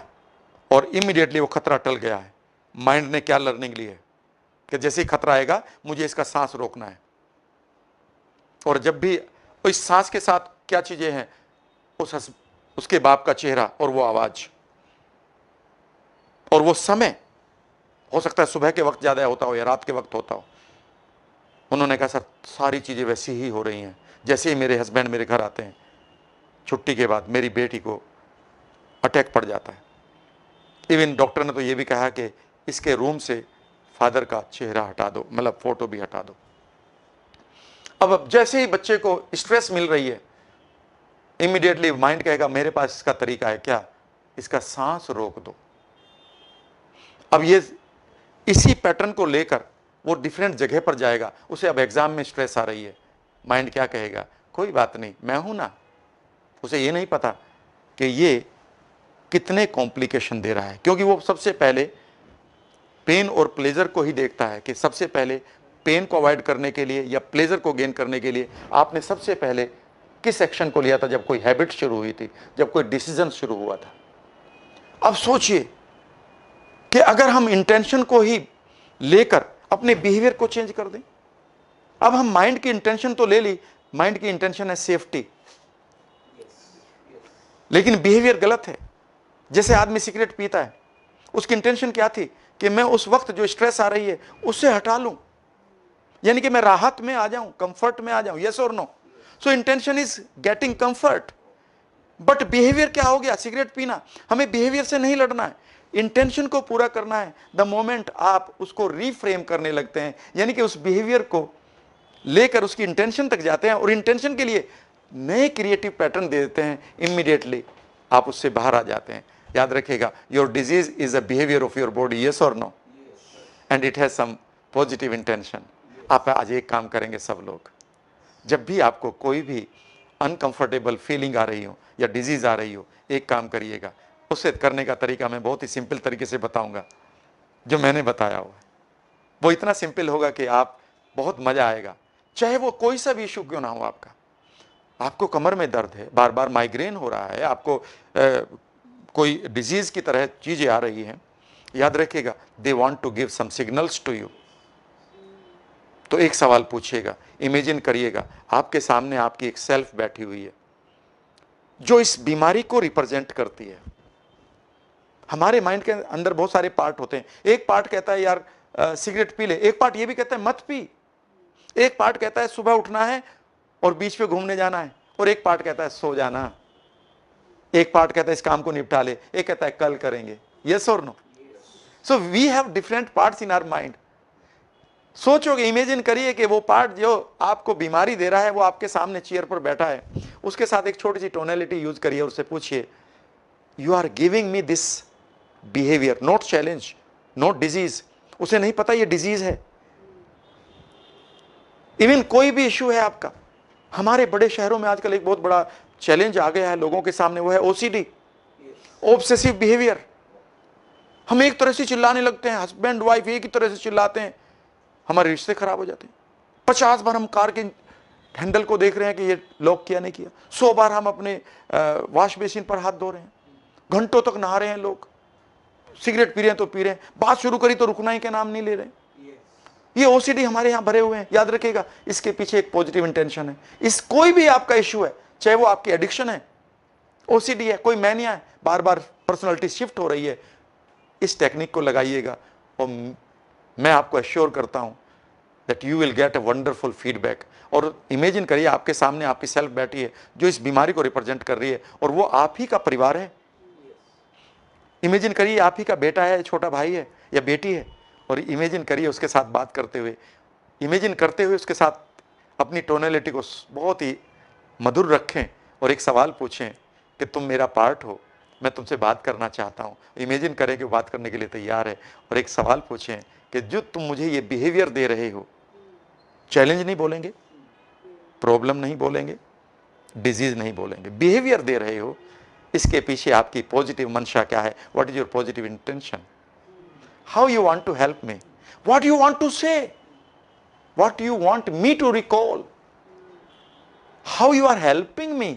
और इमीडिएटली वो खतरा टल गया है। माइंड ने क्या लर्निंग ली है कि जैसे ही खतरा आएगा मुझे इसका सांस रोकना है। और जब भी इस सांस के साथ क्या चीजें हैं, उसके बाप का चेहरा और वो आवाज और वो समय, हो सकता है सुबह के वक्त ज्यादा होता हो या रात के वक्त होता हो। उन्होंने कहा सर सारी चीजें वैसी ही हो रही हैं। जैसे ही मेरे हस्बैंड मेरे घर आते हैं छुट्टी के बाद, मेरी बेटी को अटैक पड़ जाता है। इवन डॉक्टर ने तो ये भी कहा कि इसके रूम से फादर का चेहरा हटा दो, मतलब फोटो भी हटा दो। अब जैसे ही बच्चे को स्ट्रेस मिल रही है, इमीडिएटली माइंड कहेगा मेरे पास इसका तरीका है, क्या, इसका सांस रोक दो। अब ये इसी पैटर्न को लेकर वो डिफरेंट जगह पर जाएगा। उसे अब एग्जाम में स्ट्रेस आ रही है, माइंड क्या कहेगा, कोई बात नहीं मैं हूं ना। उसे ये नहीं पता कि ये कितने कॉम्प्लिकेशन दे रहा है, क्योंकि वो सबसे पहले पेन और प्लेजर को ही देखता है कि सबसे पहले पेन को अवॉइड करने के लिए या प्लेजर को गेन करने के लिए आपने सबसे पहले किस एक्शन को लिया था, जब कोई हैबिट शुरू हुई थी, जब कोई डिसीजन शुरू हुआ था। अब सोचिए कि अगर हम इंटेंशन को ही लेकर अपने बिहेवियर को चेंज कर दें। अब हम माइंड की इंटेंशन तो ले ली, माइंड की इंटेंशन है सेफ्टी, लेकिन बिहेवियर गलत है। जैसे आदमी सिगरेट पीता है, उसकी इंटेंशन क्या थी कि मैं उस वक्त जो स्ट्रेस आ रही है उससे हटा लूं, यानी कि मैं राहत में आ जाऊं, कंफर्ट में आ जाऊं। यस और no? So intention is getting comfort, but behaviour क्या हो गया, सिगरेट पीना। हमें बिहेवियर से नहीं लड़ना है, इंटेंशन को पूरा करना है। द मोमेंट आप उसको रीफ्रेम करने लगते हैं, यानी कि उस बिहेवियर को लेकर उसकी इंटेंशन तक जाते हैं और इंटेंशन के लिए नए क्रिएटिव पैटर्न दे देते हैं, इमीडिएटली आप उससे बाहर आ जाते हैं। याद रखिएगा, your disease is a behaviour of your body, yes और no, and it has some positive intention. आप आज एक काम करेंगे सब लोग, जब भी आपको कोई भी अनकंफर्टेबल फीलिंग आ रही हो या डिजीज आ रही हो, एक काम करिएगा। उसे करने का तरीका मैं बहुत ही सिंपल तरीके से बताऊंगा, जो मैंने बताया हुआ है। वो इतना सिंपल होगा कि आप बहुत मजा आएगा। चाहे वो कोई सा भी इशू क्यों ना हो, आपको कमर में दर्द है, बार बार माइग्रेन हो रहा है, आपको कोई डिजीज की तरह चीजें आ रही हैं, याद रखिएगा, they want to give some signals to you. तो एक सवाल पूछिएगा, इमेजिन करिएगा आपके सामने आपकी एक सेल्फ बैठी हुई है जो इस बीमारी को रिप्रेजेंट करती है। हमारे माइंड के अंदर बहुत सारे पार्ट होते हैं। एक पार्ट कहता है यार सिगरेट पी ले, एक पार्ट ये भी कहता है मत पी, एक पार्ट कहता है सुबह उठना है और बीच पे घूमने जाना है, और एक पार्ट कहता है सो जाना, एक पार्ट कहता है इस काम को निपटा ले, एक कहता है कल करेंगे। यस और no? So we have different parts in our mind. सोचोगे, इमेजिन करिए कि वो पार्ट जो आपको बीमारी दे रहा है वो आपके सामने चेयर पर बैठा है, उसके साथ एक छोटी सी टोनैलिटी यूज करिए और उससे पूछिए, you are giving me this behaviour, not challenge, not disease. उसे नहीं पता ये डिजीज है। इवन कोई भी इशू है आपका, हमारे बड़े शहरों में आजकल एक बहुत बड़ा चैलेंज आ गया है लोगों के सामने, वो है ओसीडी, ऑब्सेसिव बिहेवियर। हम एक तरह से चिल्लाने लगते हैं, हस्बैंड वाइफ एक ही तरह से चिल्लाते हैं, हमारे रिश्ते खराब हो जाते हैं। 50 बार हम कार के हैंडल को देख रहे हैं कि ये लॉक किया नहीं किया, 100 बार हम अपने वॉश बेसिन पर हाथ धो रहे हैं, घंटों तक नहा रहे हैं लोग, सिगरेट पी रहे हैं तो पी रहे हैं, बात शुरू करी तो रुकना ही के नाम नहीं ले रहे। ये ओसीडी हमारे यहां भरे हुए हैं। याद रखिएगा, इसके पीछे एक पॉजिटिव इंटेंशन है। इस कोई भी आपका इश्यू है, चाहे वो आपकी एडिक्शन है, ओसीडी है, कोई मैनिया है, बार बार पर्सनालिटी शिफ्ट हो रही है, इस टेक्निक को लगाइएगा और मैं आपको एश्योर करता हूं that you will get a wonderful feedback. और इमेजिन करिए आपके सामने आपकी सेल्फ बैठी है जो इस बीमारी को रिप्रेजेंट कर रही है, और वो आप ही का परिवार है। इमेजिन करिए आप ही का बेटा है, छोटा भाई है या बेटी है, और इमेजिन करिए उसके साथ बात करते हुए, इमेजिन करते हुए उसके साथ अपनी टोनैलिटी को बहुत ही मधुर रखें और एक सवाल पूछें कि तुम मेरा पार्ट हो, मैं तुमसे बात करना चाहता हूँ। इमेजिन करें कि बात करने के लिए तैयार है, और एक सवाल पूछें कि जो तुम मुझे ये बिहेवियर दे रहे हो, चैलेंज नहीं बोलेंगे, प्रॉब्लम नहीं बोलेंगे, डिजीज नहीं बोलेंगे, बिहेवियर दे रहे हो, इसके पीछे आपकी पॉजिटिव मंशा क्या है? What is your positive intention? How you want to help me? What you want to say? What you want me to recall? how you are helping me,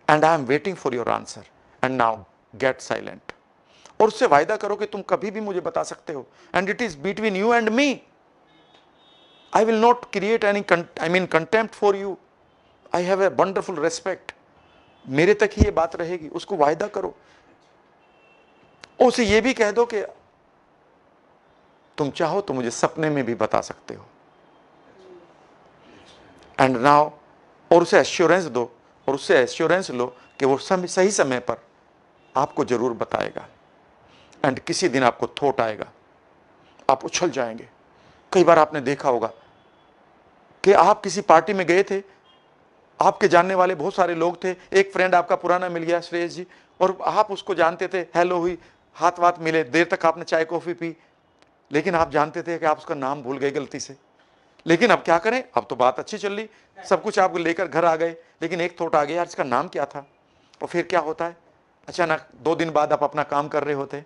and I am waiting for your answer, and now get silent. और उससे वायदा करो कि तुम कभी भी मुझे बता सकते हो, and it is between you and me. I will not create any contempt for you. I have a wonderful respect. मेरे तक ही ये बात रहेगी, उसको वायदा करो। उसे ये भी कह दो कि तुम चाहो तो मुझे सपने में भी बता सकते हो। एंड नाउ, और उसे एश्योरेंस दो, और उससे एश्योरेंस लो कि वो सही समय पर आपको जरूर बताएगा। एंड किसी दिन आपको थॉट आएगा, आप उछल जाएंगे। कई बार आपने देखा होगा कि आप किसी पार्टी में गए थे, आपके जानने वाले बहुत सारे लोग थे, एक फ्रेंड आपका पुराना मिल गया, श्रेयस जी, और आप उसको जानते थे, हेलो हुई, हाथ वाथ मिले, देर तक आपने चाय कॉफी पी, लेकिन आप जानते थे कि आप उसका नाम भूल गए गलती से। लेकिन अब क्या करें, अब तो बात अच्छी चल रही, सब कुछ आप लेकर घर आ गए, लेकिन एक थॉट आ गया, यार इसका नाम क्या था। और फिर क्या होता है, अचानक 2 दिन बाद आप अपना काम कर रहे होते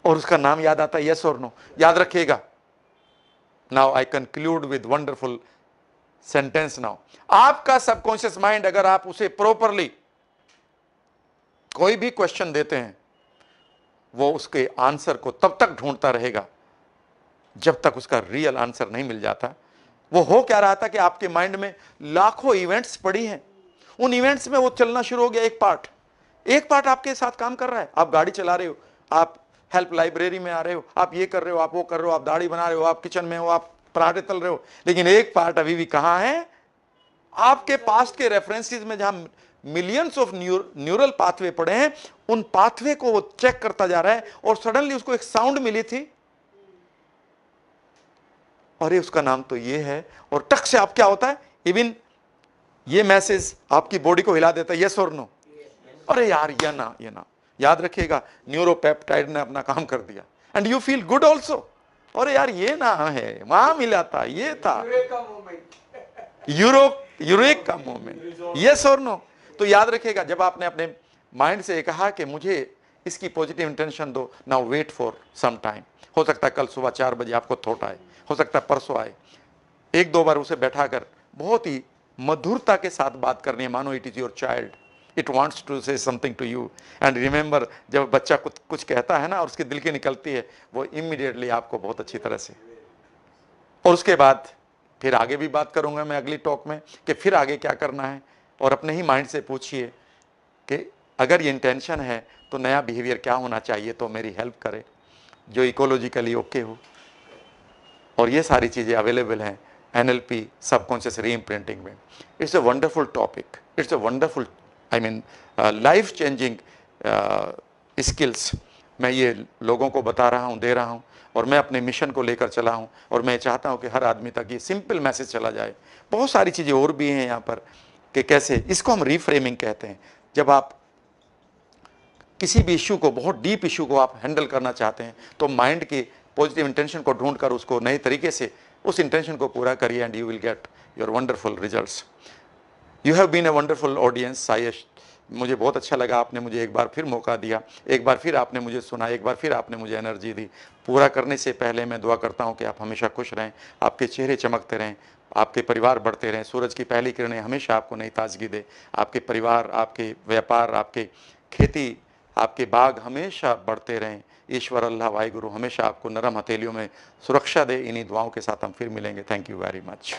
और उसका नाम याद आता है, यस और नो। याद रखिएगा, now I conclude with wonderful sentence. Now आपका सबकॉन्शियस माइंड, अगर आप उसे प्रॉपरली कोई भी क्वेश्चन देते हैं, वो उसके आंसर को तब तक ढूंढता रहेगा जब तक उसका रियल आंसर नहीं मिल जाता। वो हो क्या रहा था कि आपके माइंड में लाखों इवेंट्स पड़ी हैं, उन इवेंट्स में वो चलना शुरू हो गया, एक पार्ट आपके साथ काम कर रहा है। आप गाड़ी चला रहे हो, आप हेल्प लाइब्रेरी में आ रहे हो, आप ये कर रहे हो, आप वो कर रहे हो, आप दाढ़ी बना रहे हो, आप किचन में हो, आप पराठे तल रहे हो, लेकिन एक पार्ट अभी भी कहां है, आपके पास्ट के रेफरेंसेस में, जहां मिलियंस ऑफ न्यूरल पाथवे पड़े हैं, उन पाथवे को वो चेक करता जा रहा है। और सडनली उसको एक साउंड मिली थी, अरे उसका नाम तो ये है, और टक से आप क्या होता है, इवन ये मैसेज आपकी बॉडी को हिला देता है, यस और नो। अरे यार ये ना, याद रखिएगा, न्यूरोपेप्टाइड ने अपना काम कर दिया, and you feel good also. अरे यार ये ना है, वहां मिला था, ये था यूरेक का मोमेंट, यस और नो। तो याद रखिएगा, जब आपने अपने माइंड से कहा कि मुझे इसकी पॉजिटिव इंटेंशन दो, now wait for some time. हो सकता है कल सुबह 4 बजे आपको थॉट आए, हो सकता है परसों आए। 1-2 बार उसे बैठाकर बहुत ही मधुरता के साथ बात करनी है, मानो it is your child, it wants to say something to you. And remember, जब बच्चा कुछ कहता है ना और उसके दिल की निकलती है, वो इमीडिएटली आपको बहुत अच्छी तरह से। और उसके बाद फिर आगे भी बात करूंगा मैं अगली टॉक में कि फिर आगे क्या करना है। और अपने ही माइंड से पूछिए कि अगर ये इंटेंशन है तो नया बिहेवियर क्या होना चाहिए तो मेरी हेल्प करे, जो इकोलॉजिकली ओके हो। और ये सारी चीज़ें अवेलेबल हैं NLP, सबकॉन्शियस रीइम्प्रिंटिंग में। It's a wonderful topic, it's a wonderful life changing skills. मैं ये लोगों को बता रहा हूँ, दे रहा हूँ, और मैं अपने मिशन को लेकर चला हूँ, और मैं चाहता हूँ कि हर आदमी तक ये सिंपल मैसेज चला जाए। बहुत सारी चीज़ें और भी हैं यहाँ पर कि कैसे, इसको हम रीफ्रेमिंग कहते हैं। जब आप किसी भी इशू को, बहुत डीप इशू को आप हैंडल करना चाहते हैं, तो माइंड की पॉजिटिव इंटेंशन को ढूंढकर उसको नए तरीके से उस इंटेंशन को पूरा करिए, and you will get your wonderful results. You have been a wonderful audience Sayash. मुझे बहुत अच्छा लगा, आपने मुझे एक बार फिर मौका दिया, एक बार फिर आपने मुझे सुना, एक बार फिर आपने मुझे एनर्जी दी। पूरा करने से पहले मैं दुआ करता हूँ कि आप हमेशा खुश रहें, आपके चेहरे चमकते रहें, आपके परिवार बढ़ते रहें, सूरज की पहली किरणें हमेशा आपको नई ताजगी दे, आपके परिवार, आपके व्यापार, आपके खेती, आपके बाग हमेशा बढ़ते रहें। ईश्वर अल्लाह वाहिगुरु हमेशा आपको नरम हथेलियों में सुरक्षा दे। इन्हीं दुआओं के साथ हम फिर मिलेंगे। Thank you very much.